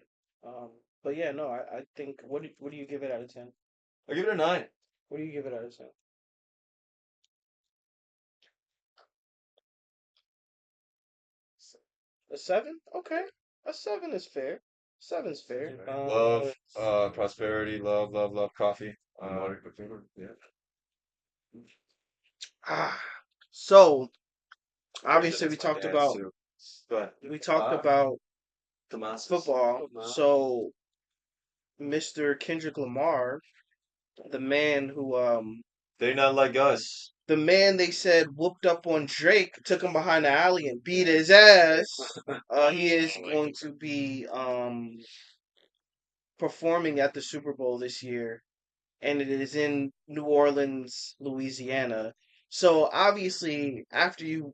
Speaker 1: Um, but yeah, no, I think what do you give it out of 10?
Speaker 2: I give it a 9.
Speaker 1: What do you give it out of 10? A 7? Okay. A 7 is fair. Seven's fair.
Speaker 2: Love, prosperity, love, love, love, coffee.
Speaker 3: Lamar, yeah.
Speaker 1: ah, so
Speaker 2: Actually,
Speaker 1: obviously
Speaker 2: that's my dad's too. But
Speaker 1: we talked about
Speaker 2: Tomas's.
Speaker 1: football. So Mr. Kendrick Lamar, the man who
Speaker 2: They not like us.
Speaker 1: the man they said whooped up on Drake, took him behind the alley and beat his ass. He is going to be performing at the Super Bowl this year, and it is in New Orleans, Louisiana. So obviously, after you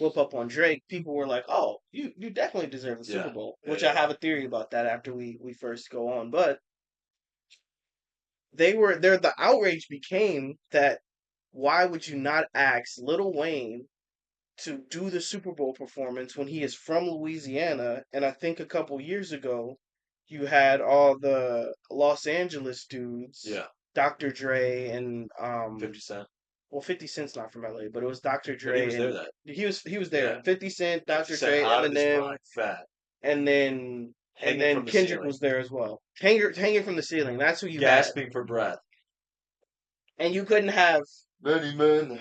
Speaker 1: whoop up on Drake, people were like, "Oh, you definitely deserve the Super
Speaker 2: Yeah,
Speaker 1: Bowl,"
Speaker 2: yeah,
Speaker 1: which I
Speaker 2: yeah.
Speaker 1: have a theory about that after we first go on. But the outrage became that why would you not ask Lil Wayne to do the Super Bowl performance when he is from Louisiana? And I think a couple years ago, you had all the Los Angeles dudes,
Speaker 2: Yeah.
Speaker 1: Dr. Dre and
Speaker 2: 50 Cent.
Speaker 1: well, 50 Cent's not from LA, but it was Dr.
Speaker 2: But he
Speaker 1: Dre
Speaker 2: was there
Speaker 1: and
Speaker 2: that.
Speaker 1: he was
Speaker 2: Yeah.
Speaker 1: there. 50 Cent,
Speaker 2: 50
Speaker 1: Dr.
Speaker 2: Cent
Speaker 1: Dre,
Speaker 2: out of his
Speaker 1: Eminem,
Speaker 2: mind, fat,
Speaker 1: and
Speaker 2: hanging
Speaker 1: then
Speaker 2: from the
Speaker 1: Kendrick
Speaker 2: ceiling,
Speaker 1: was there as well. Hanging from the ceiling. That's who you had,
Speaker 2: gasping for breath.
Speaker 1: and you couldn't have
Speaker 2: Many men.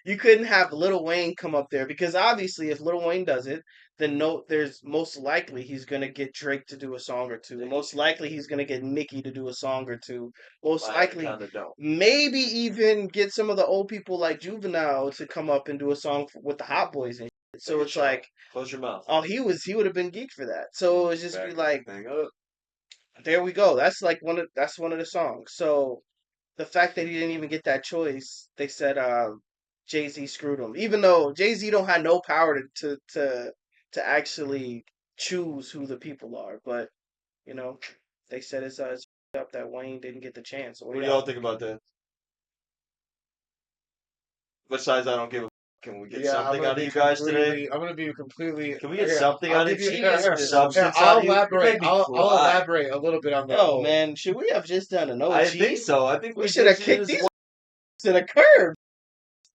Speaker 1: you couldn't have Lil Wayne come up there because obviously, if Lil Wayne does it, then no, there's most likely he's gonna get Drake to do a song or two. Most likely he's gonna get Nicki to do a song or two. Most
Speaker 2: My
Speaker 1: likely,
Speaker 2: anaconda don't.
Speaker 1: maybe even get some of the old people like Juvenile to come up and do a song with the Hot Boys and shit. So
Speaker 2: Take a
Speaker 1: it's
Speaker 2: shot.
Speaker 1: like,
Speaker 2: Close your mouth.
Speaker 1: oh, he would have been geeked for that. So it's just be
Speaker 3: Back
Speaker 1: like,
Speaker 3: that thing up.
Speaker 1: there we go. That's one of the songs. So the fact that he didn't even get that choice, they said Jay Z screwed him. Even though Jay Z don't have no power to actually choose who the people are, but you know they said it's up that Wayne didn't get the chance. So what
Speaker 2: What
Speaker 1: do
Speaker 2: do y'all
Speaker 1: y'all?
Speaker 2: think about that? Besides, I don't give a. Can we get
Speaker 4: Yeah,
Speaker 2: something out of you guys today?
Speaker 4: I'm gonna be completely.
Speaker 2: Can we get
Speaker 4: Here,
Speaker 2: something
Speaker 4: I'll
Speaker 2: out of
Speaker 4: give you.
Speaker 2: you?
Speaker 4: Here, here, here.
Speaker 2: Substance out
Speaker 4: I'll
Speaker 2: of you? You
Speaker 4: elaborate.
Speaker 2: made me
Speaker 4: I'll
Speaker 2: cry.
Speaker 4: elaborate a little bit on that
Speaker 1: Oh
Speaker 4: whole.
Speaker 1: man, should we have just done an
Speaker 2: I
Speaker 1: OG?
Speaker 2: think so. I think
Speaker 1: We
Speaker 2: we
Speaker 1: should
Speaker 2: did
Speaker 1: have kicked
Speaker 2: just.
Speaker 1: these to the curb.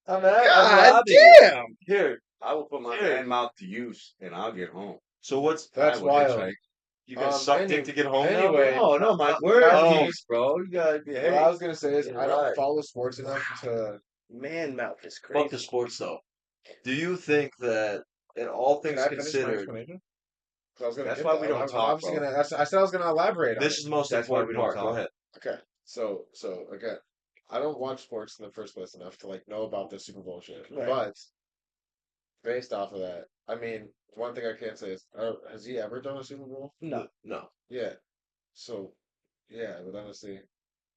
Speaker 2: I'm
Speaker 1: God
Speaker 2: robbing you.
Speaker 1: damn!
Speaker 2: Here,
Speaker 3: I will put my
Speaker 2: here.
Speaker 3: hand mouth to use and I'll get home.
Speaker 2: So what's
Speaker 3: I
Speaker 4: That's
Speaker 3: will
Speaker 4: wild.
Speaker 3: hitchhike.
Speaker 2: you gonna suck dick to get home now,
Speaker 4: Anyway,
Speaker 2: bro?
Speaker 3: No, no, my
Speaker 4: I
Speaker 3: word
Speaker 2: Oh,
Speaker 3: piece, bro. You gotta be
Speaker 4: what
Speaker 3: hey.
Speaker 4: I was gonna say is
Speaker 3: Get it
Speaker 4: I don't
Speaker 3: right.
Speaker 4: follow sports enough to.
Speaker 1: Man, mouth is
Speaker 2: fuck the
Speaker 1: crazy.
Speaker 2: sports though. Do you think that, in all
Speaker 4: Can
Speaker 2: things
Speaker 4: I finish my
Speaker 2: considered,
Speaker 4: explanation? 'Cause I was gonna
Speaker 3: That's
Speaker 4: get
Speaker 3: why
Speaker 4: that.
Speaker 3: we don't
Speaker 4: I'm
Speaker 3: talk,
Speaker 4: obviously
Speaker 3: bro.
Speaker 4: gonna. I said I was gonna elaborate on
Speaker 2: this
Speaker 4: it.
Speaker 2: is the most
Speaker 3: That's why we
Speaker 2: important
Speaker 3: don't
Speaker 2: part? Go
Speaker 3: talk.
Speaker 2: ahead.
Speaker 4: Okay. So again, I don't watch sports in the first place enough to like know about the Super Bowl shit.
Speaker 1: Right.
Speaker 4: But based off of that, I mean, one thing I can't say is, has he ever done a Super Bowl?
Speaker 1: No.
Speaker 2: No.
Speaker 4: Yeah. So, yeah, but honestly,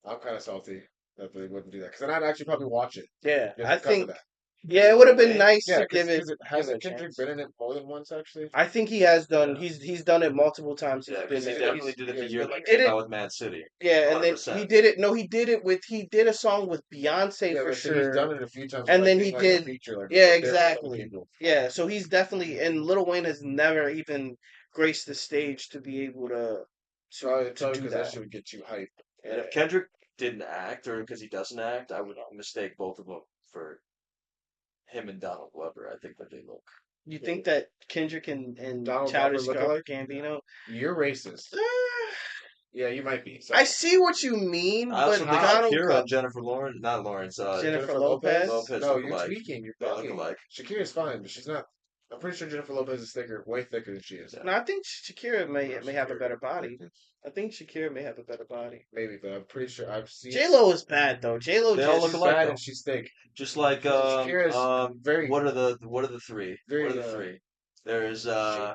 Speaker 4: I'm kind of salty that they wouldn't do that because then I'd actually probably watch it
Speaker 1: Yeah,
Speaker 4: just
Speaker 1: I
Speaker 4: because of
Speaker 1: think
Speaker 4: that.
Speaker 1: Yeah, it would have been
Speaker 2: way.
Speaker 1: nice
Speaker 4: Yeah,
Speaker 1: to give
Speaker 4: because
Speaker 1: it
Speaker 4: hasn't
Speaker 1: a
Speaker 4: Kendrick
Speaker 1: chance.
Speaker 4: been in it more than once actually?
Speaker 1: I think he has done.
Speaker 2: Yeah.
Speaker 1: He's done it multiple times.
Speaker 2: Yeah,
Speaker 1: He's
Speaker 2: because
Speaker 1: been
Speaker 2: he
Speaker 1: there.
Speaker 2: definitely did it the
Speaker 4: he's
Speaker 2: year
Speaker 4: been
Speaker 2: that
Speaker 4: like
Speaker 1: He did
Speaker 2: came
Speaker 1: it.
Speaker 2: out with Man City.
Speaker 1: Yeah, and then he
Speaker 2: 100%.
Speaker 1: did it. No, he did it with. He did a song with Beyonce
Speaker 4: yeah,
Speaker 1: for
Speaker 4: but so he's
Speaker 1: sure.
Speaker 4: done it a few times with
Speaker 1: And
Speaker 4: like
Speaker 1: then
Speaker 4: being
Speaker 1: he
Speaker 4: like a
Speaker 1: did.
Speaker 4: feature like
Speaker 1: Yeah,
Speaker 4: with different other
Speaker 1: exactly.
Speaker 4: people.
Speaker 1: Yeah, so he's definitely. And Lil Wayne has never even graced the stage to be able
Speaker 4: Probably
Speaker 1: to do
Speaker 4: because that
Speaker 1: that.
Speaker 4: shit would get you hyped.
Speaker 2: And if Kendrick didn't act, or because he doesn't act, I would mistake both of them for him and Donald Glover. I think that they look.
Speaker 1: You think that Kendrick and
Speaker 4: Donald Glover
Speaker 1: Childish
Speaker 4: look alike?
Speaker 1: Gambino?
Speaker 4: You're racist. Yeah, you might be.
Speaker 1: I
Speaker 4: Sorry.
Speaker 1: see what you mean,
Speaker 2: I
Speaker 1: but
Speaker 2: also think
Speaker 1: Donald
Speaker 2: Shakira and Jennifer Lawrence, not Lawrence,
Speaker 1: Jennifer
Speaker 4: Jennifer
Speaker 1: Lopez.
Speaker 4: Lopez?
Speaker 2: Lopez
Speaker 4: No,
Speaker 2: look
Speaker 4: you're
Speaker 2: alike.
Speaker 4: tweaking. You're
Speaker 2: They look
Speaker 4: bugging.
Speaker 2: alike.
Speaker 4: Shakira's fine, but she's not. I'm pretty sure Jennifer Lopez is thicker, way thicker than she is.
Speaker 2: Yeah.
Speaker 1: No, I think Shakira may
Speaker 4: No,
Speaker 1: have a
Speaker 4: Shakira
Speaker 1: better
Speaker 4: got
Speaker 1: body.
Speaker 4: thickness.
Speaker 1: I think Shakira may have a better body.
Speaker 4: Maybe, but I'm pretty sure I've seen.
Speaker 1: J Lo is bad though. J Lo
Speaker 2: They all
Speaker 1: just
Speaker 2: look
Speaker 4: She's
Speaker 2: alike
Speaker 4: bad
Speaker 2: though.
Speaker 4: and she's thick.
Speaker 2: Just like
Speaker 4: Shakira's very,
Speaker 2: what are the three?
Speaker 4: very.
Speaker 2: What are the three? There's
Speaker 4: Shape.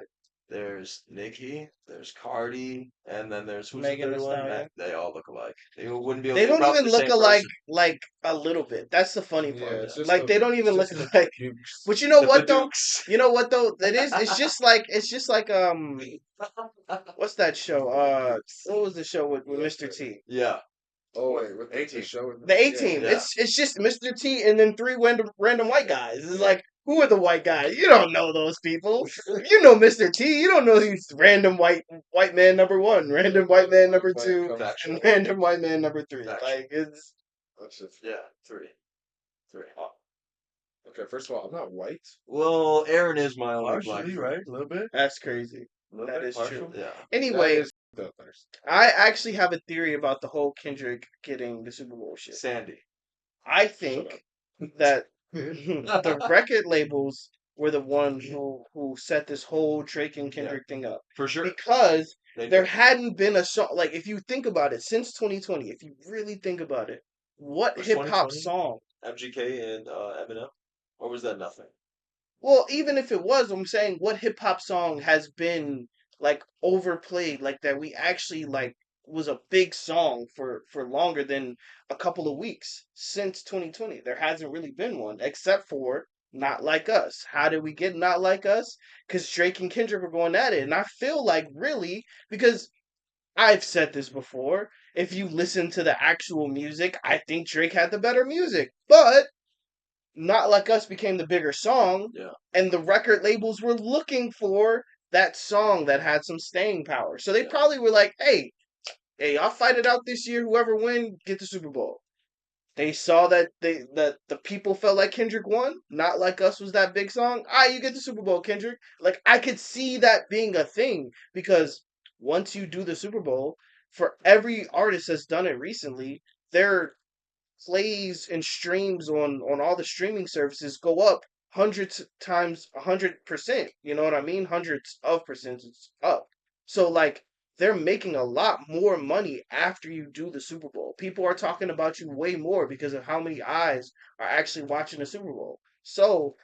Speaker 2: there's Nicki, there's Cardi, and then there's who's
Speaker 1: Megan
Speaker 2: the
Speaker 1: Thee
Speaker 2: third one?
Speaker 1: Stallion.
Speaker 2: They all look alike. They wouldn't be able.
Speaker 1: They
Speaker 2: They're
Speaker 1: don't
Speaker 2: probably
Speaker 1: even
Speaker 2: the
Speaker 1: look
Speaker 2: same
Speaker 1: alike
Speaker 2: person.
Speaker 1: like a little bit. That's the funny
Speaker 4: Yeah,
Speaker 1: part.
Speaker 4: it's just
Speaker 1: Like they don't
Speaker 4: it's
Speaker 1: even look
Speaker 4: just the
Speaker 1: like.
Speaker 4: dukes.
Speaker 1: But you know
Speaker 2: The
Speaker 1: what though?
Speaker 2: Badukes.
Speaker 1: You know what though? It is. It's just like what's that show? What was the show with Mr. T?
Speaker 2: Yeah.
Speaker 4: Oh wait, with the
Speaker 2: A-Team.
Speaker 4: show.
Speaker 1: The A
Speaker 4: Yeah,
Speaker 1: Team.
Speaker 2: yeah.
Speaker 1: It's just Mr. T and then three random white guys. It's like, who are the white guys? You don't know those people. You know Mr. T. You don't know he's random white man number one, random white man number
Speaker 4: Like,
Speaker 1: two,
Speaker 2: Factual.
Speaker 1: and random white man number three.
Speaker 2: Factual.
Speaker 1: Like it's
Speaker 4: That's just,
Speaker 2: Yeah. Three.
Speaker 4: okay, first of all, I'm not white.
Speaker 2: Well, Aaron is my only black
Speaker 3: Partially,
Speaker 2: friend.
Speaker 3: right? A little bit.
Speaker 1: that's crazy.
Speaker 2: A little
Speaker 1: That
Speaker 2: bit
Speaker 1: is
Speaker 2: partial.
Speaker 1: true.
Speaker 2: Yeah.
Speaker 4: That
Speaker 1: Anyway,
Speaker 4: is the first.
Speaker 1: I actually have a theory about the whole Kendrick getting the Super Bowl shit.
Speaker 2: Sandy.
Speaker 1: I think that the record labels were the ones who set this whole Drake and Kendrick thing up
Speaker 2: For sure.
Speaker 1: because
Speaker 2: They
Speaker 1: there
Speaker 2: did.
Speaker 1: hadn't been a song like if you think about it since 2020. If you really think about it, what
Speaker 2: Was
Speaker 1: hip hop
Speaker 2: 2020?
Speaker 1: song?
Speaker 2: MGK and Eminem, or was that nothing?
Speaker 1: Well, even if it was, I'm saying what hip hop song has been like overplayed like that we actually like was a big song for longer than a couple of weeks since 2020. There hasn't really been one except for Not Like Us. How did we get Not Like Us? Cuz Drake and Kendrick were going at it and I feel like really because I've said this before, if you listen to the actual music, I think Drake had the better music. But not Like Us became the bigger song,
Speaker 2: Yeah.
Speaker 1: and the record labels were looking for that song that had some staying power. So they probably were like, hey, I'll fight it out this year. Whoever win, get the Super Bowl. They saw that that the people felt like Kendrick won. Not Like Us was that big song. You get the Super Bowl, Kendrick. Like I could see that being a thing because once you do the Super Bowl, for every artist that's done it recently, their plays and streams on all the streaming services go up hundreds times 100%. You know what I mean? Hundreds of percentages up. So like they're making a lot more money after you do the Super Bowl. People are talking about you way more because of how many eyes are actually watching the Super Bowl. So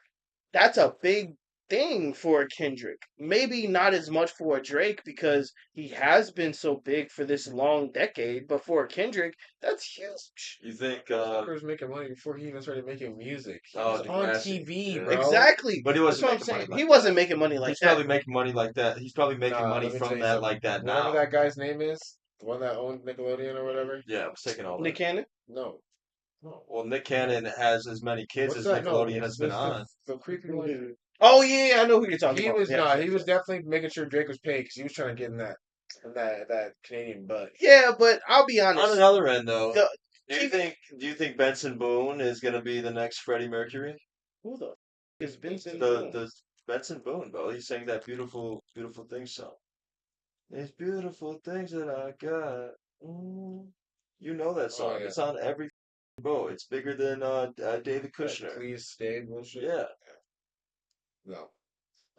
Speaker 1: that's a big thing for a Kendrick. Maybe not as much for a Drake because he has been so big for this long decade, but for a Kendrick, that's huge.
Speaker 2: You think?
Speaker 4: Fucker was making money before he even started making music. He
Speaker 2: Oh,
Speaker 4: was on
Speaker 2: Degrassi.
Speaker 4: TV,
Speaker 2: Yeah.
Speaker 4: bro.
Speaker 1: Exactly.
Speaker 2: But he
Speaker 1: That's
Speaker 2: wasn't
Speaker 1: what I'm
Speaker 2: making
Speaker 1: saying.
Speaker 2: money like
Speaker 1: He
Speaker 2: that.
Speaker 1: wasn't making money like
Speaker 2: He's
Speaker 1: that.
Speaker 2: probably making money like that. He's probably making money
Speaker 4: let me
Speaker 2: from
Speaker 4: tell you
Speaker 2: that
Speaker 4: something.
Speaker 2: like that
Speaker 4: Whatever
Speaker 2: now.
Speaker 4: that guy's name is, the one that owned Nickelodeon or whatever.
Speaker 2: Yeah, I was taking all
Speaker 1: Nick
Speaker 2: that.
Speaker 1: Cannon?
Speaker 4: No.
Speaker 2: Well, Nick Cannon has as many kids
Speaker 4: What's
Speaker 2: as
Speaker 4: that? No,
Speaker 2: Nickelodeon has been on.
Speaker 4: the creepy one.
Speaker 1: Oh yeah, I know who you're talking
Speaker 4: He
Speaker 1: about.
Speaker 4: was
Speaker 1: Yes,
Speaker 4: not.
Speaker 1: yes,
Speaker 4: He was
Speaker 1: yes.
Speaker 4: definitely making sure Drake was paid because he was trying to get in that Canadian butt.
Speaker 1: Yeah, but I'll be
Speaker 2: On
Speaker 1: honest.
Speaker 2: another end, though,
Speaker 1: The
Speaker 2: do you think Benson Boone is gonna be the next Freddie Mercury?
Speaker 1: who the is Vincent?
Speaker 2: The Benson Boone, bro. He sang that beautiful thing song. These beautiful things that I got. You know that song.
Speaker 4: yeah.
Speaker 2: It's on every bro. It's bigger than David
Speaker 4: That
Speaker 2: Kushner.
Speaker 4: please stay bullshit.
Speaker 2: Yeah.
Speaker 4: No.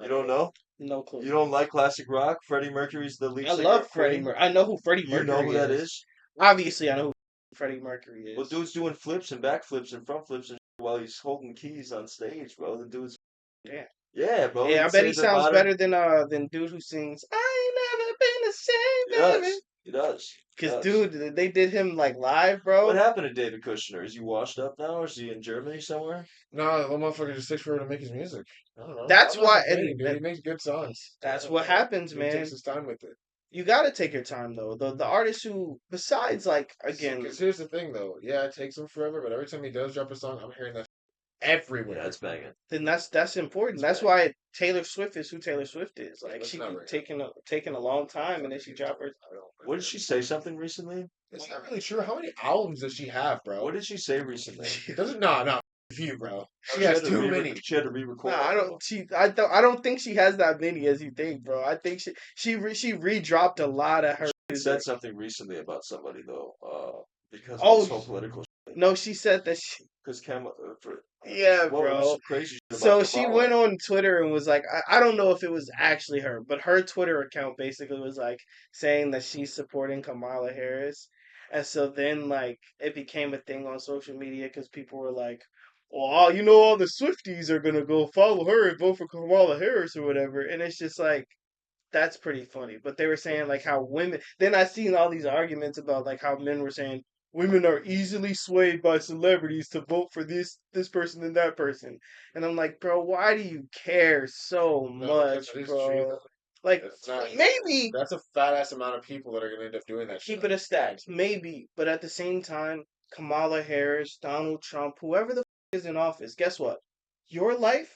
Speaker 2: You don't know?
Speaker 1: No clue.
Speaker 2: You don't like classic rock? Freddie Mercury's the lead
Speaker 1: I
Speaker 2: singer
Speaker 1: love
Speaker 2: of
Speaker 1: Freddie
Speaker 2: Queen?
Speaker 1: Mercury. I know who Freddie
Speaker 2: You
Speaker 1: Mercury
Speaker 2: know who that
Speaker 1: is.
Speaker 2: is?
Speaker 1: Obviously, I know who Freddie Mercury is.
Speaker 2: Well, dude's doing flips and backflips and front flips and shit while he's holding keys on stage, bro. The dude's
Speaker 1: Yeah.
Speaker 2: yeah, bro.
Speaker 1: Yeah, I
Speaker 2: He'd
Speaker 1: bet
Speaker 2: say
Speaker 1: he
Speaker 2: the
Speaker 1: sounds
Speaker 2: modern
Speaker 1: better than dude who sings "I Ain't Never Been the Same,
Speaker 2: He does.
Speaker 1: Baby."
Speaker 2: He does. He
Speaker 1: Cause
Speaker 2: does.
Speaker 1: dude, they did him like live,
Speaker 2: What
Speaker 1: bro.
Speaker 2: happened to David Kushner? Is he washed up now, or is he in Germany somewhere?
Speaker 4: No, the motherfucker just takes forever to make his music. I don't know.
Speaker 1: That's
Speaker 4: I'm not
Speaker 1: why,
Speaker 4: complaining, dude. He makes good songs.
Speaker 1: that's what happens,
Speaker 4: He
Speaker 1: man.
Speaker 4: takes his time with it.
Speaker 1: You gotta take your time though. The artists who, besides like again,
Speaker 4: Because here's the thing, though. Yeah, it takes him forever, but every time he does drop a song, I'm hearing that everywhere.
Speaker 2: Yeah, it's banging.
Speaker 1: then that's important.
Speaker 2: It's
Speaker 1: That's
Speaker 2: bad.
Speaker 1: why Taylor Swift is who Taylor Swift is. Like
Speaker 4: That's
Speaker 1: she
Speaker 4: not
Speaker 1: keep
Speaker 4: right.
Speaker 1: taking a long time, and then she drop her.
Speaker 2: What did she say something recently?
Speaker 4: It's not really true. How many albums does she have, bro?
Speaker 2: What did she say recently?
Speaker 4: Doesn't no you, bro. She
Speaker 2: had
Speaker 4: has
Speaker 2: to
Speaker 4: too
Speaker 2: re-
Speaker 4: many.
Speaker 2: She had to re-record.
Speaker 1: Nah, I don't. I don't think she has that many as you think, bro. I think she re-dropped a lot of her.
Speaker 2: She said something recently about somebody though, because of
Speaker 1: Oh,
Speaker 2: this whole political.
Speaker 1: No, she said that she.
Speaker 2: Because
Speaker 1: Yeah,
Speaker 2: what was
Speaker 1: bro.
Speaker 2: crazy shit
Speaker 1: So
Speaker 2: about
Speaker 1: she
Speaker 2: Kamala?
Speaker 1: went on Twitter and was like, I don't know if it was actually her, but her Twitter account basically was like saying that she's supporting Kamala Harris. And so then, like, it became a thing on social media because people were like, well, all the Swifties are going to go follow her and vote for Kamala Harris or whatever. And it's just like, that's pretty funny. But they were saying, like, how women. Then I seen all these arguments about, like, how men were saying, women are easily swayed by celebrities to vote for this person and that person. And I'm like, bro, why do you care so much,
Speaker 4: That is
Speaker 1: bro?
Speaker 4: true.
Speaker 1: Like,
Speaker 4: It's not.
Speaker 1: maybe
Speaker 4: That's a fat ass amount of people that are gonna end up doing that.
Speaker 1: keep
Speaker 4: shit.
Speaker 1: it a stat, maybe, but at the same time, Kamala Harris, Donald Trump, whoever the is in office, guess what? Your life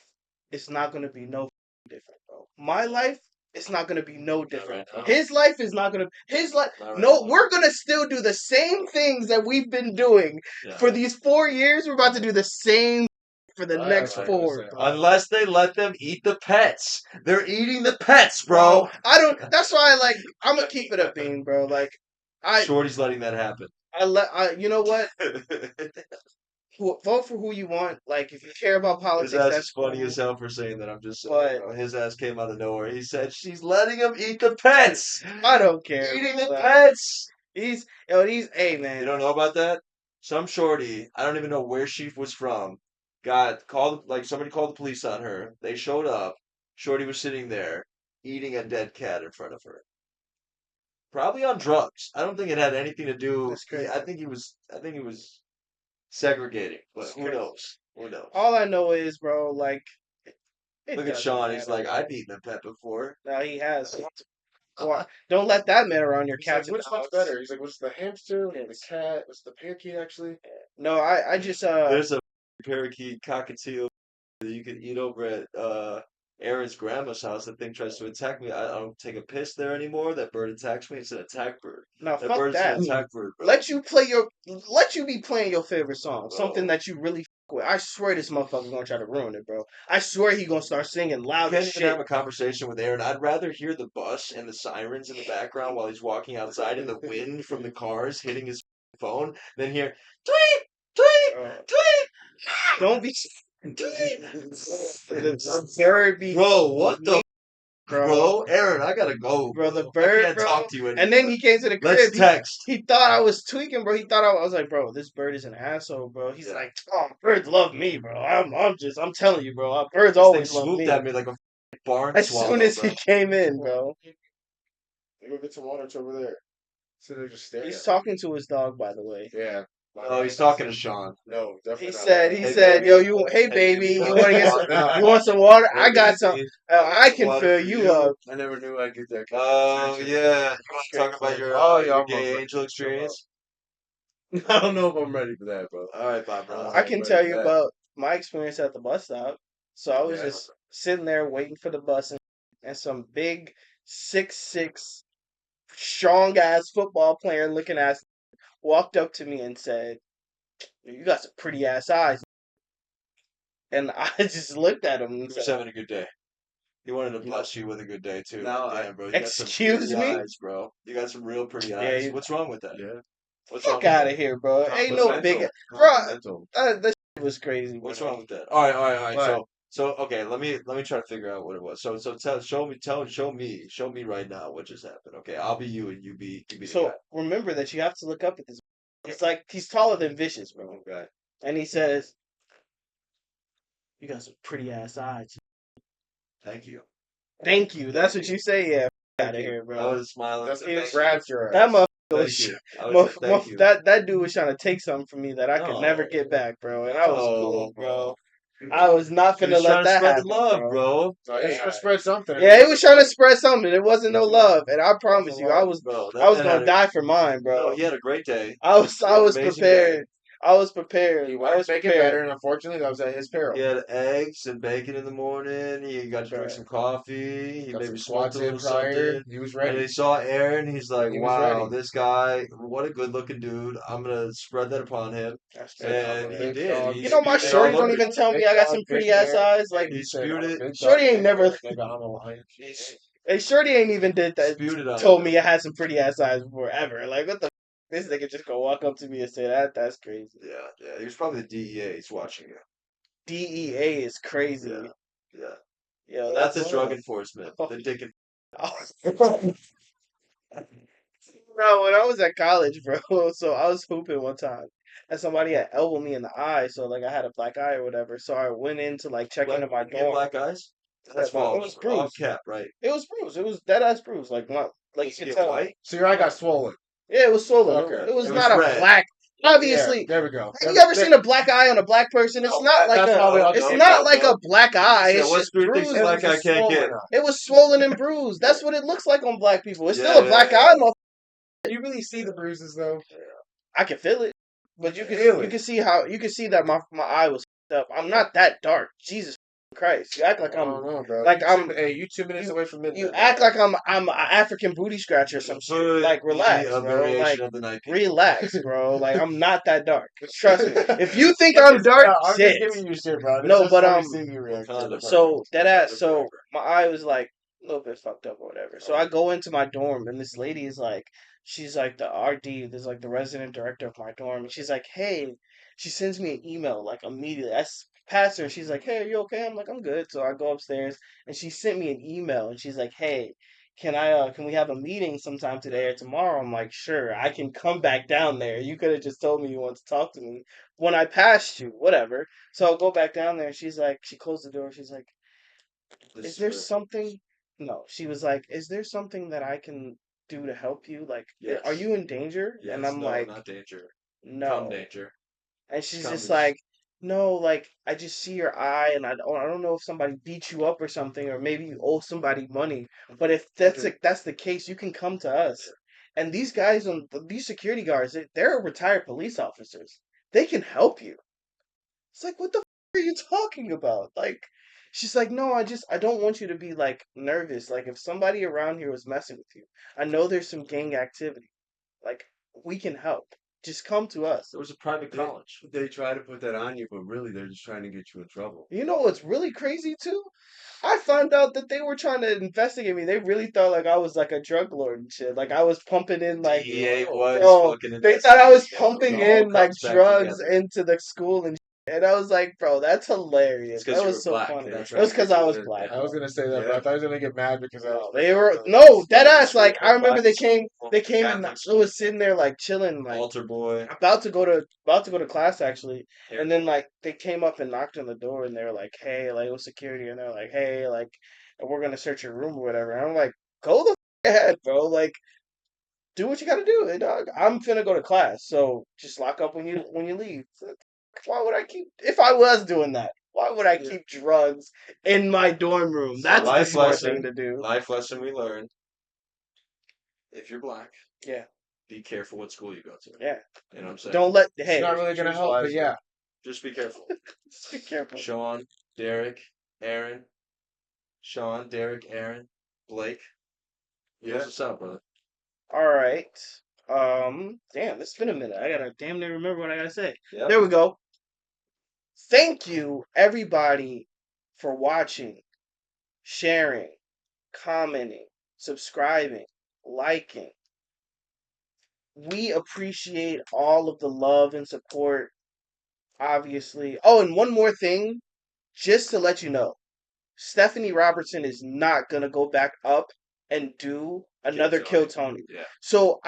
Speaker 1: is not going to be no different, bro. My life, it's not going to be no different.
Speaker 2: right now.
Speaker 1: His life is not going to. His life.
Speaker 2: Not right
Speaker 1: No,
Speaker 2: now.
Speaker 1: we're going to still do the same things that we've been doing
Speaker 2: Yeah.
Speaker 1: for these 4 years. We're about to do the same for the
Speaker 4: Right,
Speaker 1: next
Speaker 4: right,
Speaker 1: 4.
Speaker 4: listen,
Speaker 1: bro.
Speaker 2: Unless they let them eat the pets. They're eating the pets, bro.
Speaker 1: I don't. That's why I'm gonna keep it a bean, bro. Like
Speaker 2: Shorty's letting that happen.
Speaker 1: you know what? Vote for who you want. Like, if you care about politics,
Speaker 2: His ass
Speaker 1: that's
Speaker 2: is funny
Speaker 1: cool.
Speaker 2: as hell for saying that. I'm just saying,
Speaker 1: But
Speaker 2: bro. His ass came out of nowhere. He said she's letting him eat the pets.
Speaker 1: I don't care.
Speaker 2: Eating the
Speaker 1: Like,
Speaker 2: pets.
Speaker 1: Hey
Speaker 2: You
Speaker 1: man.
Speaker 2: don't know about that? Some shorty, I don't even know where she was from, got called, like somebody called the police on her. They showed up. Shorty was sitting there eating a dead cat in front of her. Probably on drugs. I don't think it had anything to do.
Speaker 1: That's crazy.
Speaker 2: I think he was segregating, but
Speaker 1: That's
Speaker 2: who
Speaker 1: crazy.
Speaker 2: knows? Who knows?
Speaker 1: All I know is, bro, like, it
Speaker 2: Look at
Speaker 1: doesn't
Speaker 2: Sean. He's
Speaker 1: matter,
Speaker 2: like,
Speaker 1: bro.
Speaker 2: I've eaten a pet before.
Speaker 1: Now he has. Why- Don't let that man around your
Speaker 4: He's like,
Speaker 1: cats.
Speaker 4: which one's better? He's like, what's the hamster? What's the cat? What's the parakeet? Actually,
Speaker 1: No, I just
Speaker 2: There's a parakeet cockatiel that you could eat over at Aaron's grandma's house. That thing tries to attack me. I don't take a piss there anymore. That bird attacks me. It's an attack bird.
Speaker 1: no
Speaker 2: That
Speaker 1: fuck
Speaker 2: bird's
Speaker 1: that.
Speaker 2: an attack bird, bro.
Speaker 1: Let you be playing your favorite song, something that you really fuck with. I swear this motherfucker's gonna try to ruin it, bro. I swear he gonna start singing
Speaker 2: You
Speaker 1: loud
Speaker 2: can't
Speaker 1: as
Speaker 2: even
Speaker 1: shit.
Speaker 2: have a conversation with Aaron. I'd rather hear the bus and the sirens in the background while he's walking outside and the wind from the cars hitting his phone than hear tweet, tweet, tweet.
Speaker 1: Don't be. The bird be.
Speaker 2: Bro, what the
Speaker 1: Bro.
Speaker 2: bro? Aaron, I gotta go.
Speaker 1: Bro, the
Speaker 2: I
Speaker 1: bird,
Speaker 2: can't
Speaker 1: bro.
Speaker 2: talk to you anymore.
Speaker 1: And then he came to the
Speaker 2: Let's
Speaker 1: crib.
Speaker 2: text.
Speaker 1: He thought I was tweaking, bro. He thought I was like, bro, this bird is an asshole, bro. He's like, oh, birds love me, bro. I'm telling you, bro. Birds
Speaker 2: This thing
Speaker 1: always love
Speaker 2: swooped
Speaker 1: me.
Speaker 2: at me like a barn
Speaker 1: As
Speaker 2: swallow,
Speaker 1: soon as
Speaker 2: bro.
Speaker 1: he came in, bro.
Speaker 4: you go get some water. It's over there. So they're just staring.
Speaker 1: He's talking to his dog, by the way.
Speaker 4: Yeah.
Speaker 2: Oh, he's talking to Sean.
Speaker 4: No, definitely.
Speaker 1: He
Speaker 4: not.
Speaker 1: said,
Speaker 2: Hey,
Speaker 1: said,
Speaker 2: baby.
Speaker 1: yo, hey baby, you want to get some, you want some water? I got some. I can
Speaker 2: Water
Speaker 1: fill
Speaker 2: for
Speaker 1: you up.
Speaker 4: I never knew I'd get that.
Speaker 2: Oh, yeah. You want to talk about your, your gay angel experience?
Speaker 4: I don't know if I'm ready for that, bro.
Speaker 2: All right, Bob, bro.
Speaker 1: I can tell you about my experience at the bus stop. So I was just sitting there waiting for the bus, and some big 6'6", strong ass football player looking ass walked up to me and said, "You got some pretty ass eyes." And I just looked at him and
Speaker 2: He was
Speaker 1: said,
Speaker 2: having a good day. He wanted to bless you with a good day, too.
Speaker 3: No,
Speaker 2: Damn, bro. You got some
Speaker 1: Excuse
Speaker 2: pretty
Speaker 1: me?
Speaker 2: eyes, bro. You got some real pretty
Speaker 1: Yeah,
Speaker 2: eyes. What's wrong with that?
Speaker 3: Yeah.
Speaker 2: What's wrong
Speaker 1: "Fuck
Speaker 2: with
Speaker 1: out
Speaker 2: that?
Speaker 1: of here, bro. Ain't no big, bro. That shit was crazy.
Speaker 2: What's
Speaker 1: bro.
Speaker 2: wrong with that? All right.
Speaker 4: What?
Speaker 2: So okay, let me try to figure out what it was. So show me right now what just happened. Okay, I'll be you and you be the
Speaker 1: So
Speaker 2: guy.
Speaker 1: remember that you have to look up at this. It's like he's taller than Vicious, bro.
Speaker 2: Okay.
Speaker 1: And he says, "You got some pretty ass eyes."
Speaker 2: Thank you.
Speaker 1: Thank you. That's what you say, yeah. out of here,
Speaker 2: I
Speaker 1: bro.
Speaker 2: would have smiled.
Speaker 4: That's
Speaker 2: and
Speaker 1: He
Speaker 2: said,
Speaker 1: was
Speaker 2: "Thank you."
Speaker 4: grabbed your
Speaker 1: That
Speaker 4: ass.
Speaker 1: motherfucker was
Speaker 2: Thank you. I would have said thank you.
Speaker 1: that dude was trying to take something from me that I could never
Speaker 2: No.
Speaker 1: get back, bro. And I was
Speaker 2: No,
Speaker 1: cool, bro.
Speaker 2: bro.
Speaker 1: I was not
Speaker 2: He
Speaker 1: finna
Speaker 2: was trying
Speaker 1: let
Speaker 2: to
Speaker 1: that
Speaker 2: spread
Speaker 1: happen,
Speaker 2: the love, bro.
Speaker 4: So he's trying to spread something.
Speaker 1: Yeah, he was trying to spread something. It wasn't no love, and I promise you, I was
Speaker 2: Bro,
Speaker 1: I was
Speaker 2: man
Speaker 1: gonna
Speaker 2: had
Speaker 1: die for mine,
Speaker 2: a,
Speaker 1: bro.
Speaker 2: no, he had a great day.
Speaker 1: I was
Speaker 2: Amazing
Speaker 1: prepared. I was prepared.
Speaker 4: He
Speaker 1: I
Speaker 4: wanted
Speaker 1: was
Speaker 4: to make it
Speaker 1: prepared.
Speaker 4: better, and unfortunately, that was at his peril.
Speaker 2: He had eggs and bacon in the morning. He got to drink
Speaker 1: Right.
Speaker 2: some coffee. He
Speaker 4: Got
Speaker 2: maybe
Speaker 4: some
Speaker 2: smoked
Speaker 4: squats
Speaker 2: a
Speaker 4: in
Speaker 2: little
Speaker 4: prior.
Speaker 2: something.
Speaker 4: He was
Speaker 2: And
Speaker 4: ready.
Speaker 2: he saw Aaron. He's like,
Speaker 4: He was
Speaker 2: wow,
Speaker 4: ready.
Speaker 2: this guy, what a good looking dude. I'm going to spread that upon him.
Speaker 1: That's
Speaker 4: Said,
Speaker 1: it.
Speaker 4: I'm
Speaker 2: And
Speaker 4: a
Speaker 2: he
Speaker 4: big
Speaker 2: did.
Speaker 4: dog.
Speaker 2: He
Speaker 1: You know, my
Speaker 2: spewed it
Speaker 1: shorty
Speaker 2: all
Speaker 1: don't
Speaker 2: over
Speaker 1: even
Speaker 2: you.
Speaker 1: tell me
Speaker 4: Big
Speaker 1: I got
Speaker 4: dog,
Speaker 1: some
Speaker 4: big
Speaker 1: pretty ass
Speaker 4: man.
Speaker 1: eyes. Like,
Speaker 2: He
Speaker 4: He said,
Speaker 2: spewed
Speaker 4: I'm a
Speaker 2: it.
Speaker 4: big
Speaker 1: shorty
Speaker 4: dog,
Speaker 1: ain't never.
Speaker 4: nigga, I'm a lion.
Speaker 1: Hey, shorty ain't even did that.
Speaker 2: Spewed it on
Speaker 1: Told
Speaker 2: him.
Speaker 1: me I had some pretty ass eyes forever. Like, what the? This nigga just gonna walk up to me and say that? That's crazy.
Speaker 2: Yeah. He was probably the DEA. He's watching you.
Speaker 1: DEA is crazy.
Speaker 2: Yeah.
Speaker 1: Yo,
Speaker 2: Not
Speaker 1: that's
Speaker 2: the drug enforcement. The dick and
Speaker 1: Bro, when I was at college, bro, so I was hooping one time, and somebody had elbowed me in the eye, so like I had a black eye or whatever. So I went in to like check into my
Speaker 2: you get
Speaker 1: dorm.
Speaker 2: black eyes? That's
Speaker 1: Yeah, it
Speaker 2: false.
Speaker 1: was
Speaker 2: Off
Speaker 1: bruised.
Speaker 2: cap, right?
Speaker 1: It was bruised. It was dead ass bruised. Like not like
Speaker 2: Did
Speaker 1: you
Speaker 2: you
Speaker 1: could
Speaker 2: get
Speaker 1: tell.
Speaker 2: white?
Speaker 4: So your eye got swollen.
Speaker 1: Yeah, it was swollen.
Speaker 4: Okay.
Speaker 1: It was
Speaker 2: It
Speaker 1: not
Speaker 2: was
Speaker 1: a
Speaker 2: red.
Speaker 1: black.
Speaker 4: Yeah,
Speaker 1: Obviously,
Speaker 4: there we go.
Speaker 1: have you ever seen a black eye on a black person? It's
Speaker 4: No,
Speaker 1: not like
Speaker 4: that's
Speaker 1: a.
Speaker 4: how we all
Speaker 1: It's
Speaker 4: know.
Speaker 1: not like a black eye.
Speaker 2: Yeah,
Speaker 1: It's
Speaker 2: what
Speaker 1: just
Speaker 2: spirit thinks
Speaker 1: bruised.
Speaker 2: a black eye can't get?
Speaker 1: It was swollen and bruised. That's what it looks like on black people. It's still
Speaker 2: Yeah,
Speaker 1: a black
Speaker 2: yeah,
Speaker 1: eye. No,
Speaker 4: Can you really see the bruises though?
Speaker 1: I can feel it, but you
Speaker 4: Feel it.
Speaker 1: can see how you can see that my eye was f***ed up. I'm not that dark. Jesus Christ, you act like
Speaker 4: I
Speaker 1: I'm
Speaker 4: don't know, bro.
Speaker 1: like I'm.
Speaker 4: Hey, you 2 minutes away from midnight.
Speaker 1: You act like I'm an African booty scratcher or some shit.
Speaker 2: Could
Speaker 1: Like relax,
Speaker 2: be a
Speaker 1: bro.
Speaker 2: variation
Speaker 1: Like
Speaker 2: of the night people.
Speaker 1: relax, bro. Like I'm not that dark. Trust me. If you think I'm dark,
Speaker 4: No, I'm
Speaker 1: shit.
Speaker 4: just giving you shit, bro. This
Speaker 1: No,
Speaker 4: is
Speaker 1: but
Speaker 4: how we see you react.
Speaker 2: Wakanda
Speaker 1: So that ass. So
Speaker 2: forever.
Speaker 1: my eye was like a little bit fucked up or whatever. So I go into my dorm and this lady is like, she's like the RD. There's like the resident director of my dorm, and she's like, hey. She sends me an email like immediately. Pass her. And she's like, hey, are you okay? I'm like, I'm good. So I go upstairs and she sent me an email and she's like, hey. Can we have a meeting sometime today or tomorrow? I'm like, sure, I can come back down there. You could have just told me you want to talk to me when I passed you, whatever. So I'll go back down there and she's like, she closed the door. She's like, is there something? No, she was like, is there something that I can do to help you? Like,
Speaker 2: Yes.
Speaker 1: are you in danger?
Speaker 2: Yes,
Speaker 1: And I'm
Speaker 2: no,
Speaker 1: like,
Speaker 2: not danger.
Speaker 1: no.
Speaker 2: Come danger.
Speaker 1: And she's
Speaker 2: Come
Speaker 1: just
Speaker 2: is-
Speaker 1: like, no, like I just see your eye, and I don't know if somebody beat you up or something, or maybe you owe somebody money. But if that's the case, you can come to us. And these guys on these security guards, they're retired police officers. They can help you. It's like, what the are you talking about? Like, she's like, no, I don't want you to be like nervous. Like, if somebody around here was messing with you, I know there's some gang activity. Like, we can help. Just come to us.
Speaker 2: It was a private college.
Speaker 3: They try to put that on you, but really they're just trying to get you in trouble.
Speaker 1: You know what's really crazy too? I found out that they were trying to investigate me. They really thought like I was like a drug lord and shit. Like I was pumping in like
Speaker 2: DEA was
Speaker 1: bro,
Speaker 2: fucking
Speaker 1: they thought I was
Speaker 2: investigating.
Speaker 1: pumping
Speaker 2: It all
Speaker 1: in like
Speaker 2: comes back
Speaker 1: drugs
Speaker 2: together.
Speaker 1: into the school and shit. And I was like, bro, that's hilarious.
Speaker 2: It's 'cause
Speaker 1: That
Speaker 2: you
Speaker 1: was
Speaker 2: were
Speaker 1: so
Speaker 2: black.
Speaker 1: funny.
Speaker 2: They're
Speaker 1: It
Speaker 2: trying
Speaker 1: was
Speaker 2: to
Speaker 1: because
Speaker 2: get
Speaker 1: I
Speaker 2: you
Speaker 1: was
Speaker 2: in-
Speaker 1: black.
Speaker 4: I was gonna say that, but I thought he was gonna get mad because I
Speaker 1: No,
Speaker 4: was.
Speaker 1: they were no that ass. Like I remember they
Speaker 2: Catholic
Speaker 1: came and I
Speaker 2: school.
Speaker 1: was sitting there like chilling, like
Speaker 2: Altar boy.
Speaker 1: about to go to class actually, and then like they came up and knocked on the door and they were like, hey, like it was security, and they're like, hey, like we're gonna search your room or whatever. And I'm like, go the ahead, bro. Like do what you gotta do, dog. I'm finna go to class, so just lock up when you leave. Why would I keep if I was doing that? Why would I keep drugs in my dorm room? That's the
Speaker 2: Life
Speaker 1: smart
Speaker 2: lesson.
Speaker 1: thing to do.
Speaker 2: Life lesson we learned. If you're black,
Speaker 1: Yeah,
Speaker 2: be careful what school you go to.
Speaker 1: yeah.
Speaker 2: You know what I'm saying?
Speaker 1: Don't let
Speaker 4: It's
Speaker 1: hey.
Speaker 4: not really gonna
Speaker 2: choose
Speaker 4: help, but
Speaker 2: wisely.
Speaker 4: yeah.
Speaker 2: Just be careful.
Speaker 1: Just be careful.
Speaker 2: Sean, Derrick, Aaron. Sean, Derrick, Aaron, Blake.
Speaker 3: Yeah.
Speaker 2: What's up, brother?
Speaker 1: All right. Damn, it's been a minute. I gotta damn near remember what I gotta say.
Speaker 2: Yeah.
Speaker 1: There we go. Thank you, everybody, for watching, sharing, commenting, subscribing, liking. We appreciate all of the love and support, obviously. Oh, and one more thing, just to let you know, Stephanie Robertson is not gonna go back up and do another Kill Tony.
Speaker 2: Yeah.
Speaker 1: So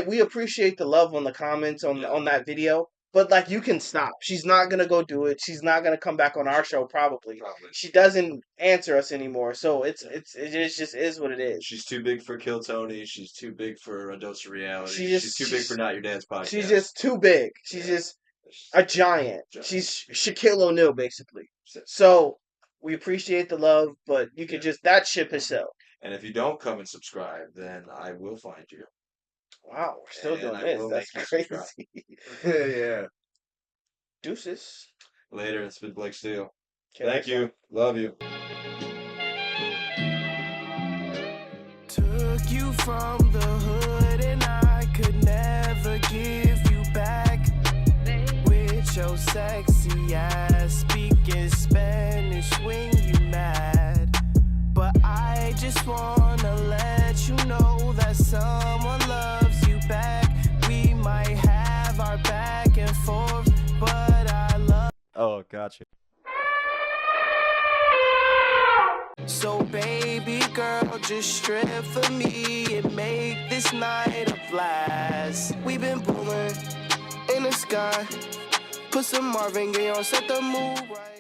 Speaker 1: we appreciate the love on the comments on that video, But like, you can stop. She's not gonna go do it. She's not gonna come back on our show. Probably.
Speaker 2: Probably.
Speaker 1: She doesn't answer us anymore. So it just is what it is.
Speaker 2: She's too big for Kill Tony. She's too big for A Dose of Reality.
Speaker 1: She's
Speaker 2: too big for Not Your Dad's Podcast.
Speaker 1: She's just too big. She's just a giant. She's Shaquille O'Neal, basically. So we appreciate the love, but you could just, that ship has sailed.
Speaker 2: And if you don't come and subscribe, then I will find you.
Speaker 1: Wow, we're still doing
Speaker 2: I
Speaker 1: this.
Speaker 2: will
Speaker 1: That's
Speaker 2: make you
Speaker 1: crazy.
Speaker 3: Yeah.
Speaker 1: Deuces.
Speaker 2: Later, it's been Blake Steele.
Speaker 1: Okay,
Speaker 2: Thank you. Love you.
Speaker 5: Took you from the hood and I could never give you back. With your sexy ass speaking Spanish when you mad. But I just wanna let you know that someone loves you back. We might have our back and forth, but I love.
Speaker 6: Oh, gotcha.
Speaker 5: So baby girl, just strip for me and make this night a blast. We've been booming in the sky. Put some Marvin Gaye on, set the mood right.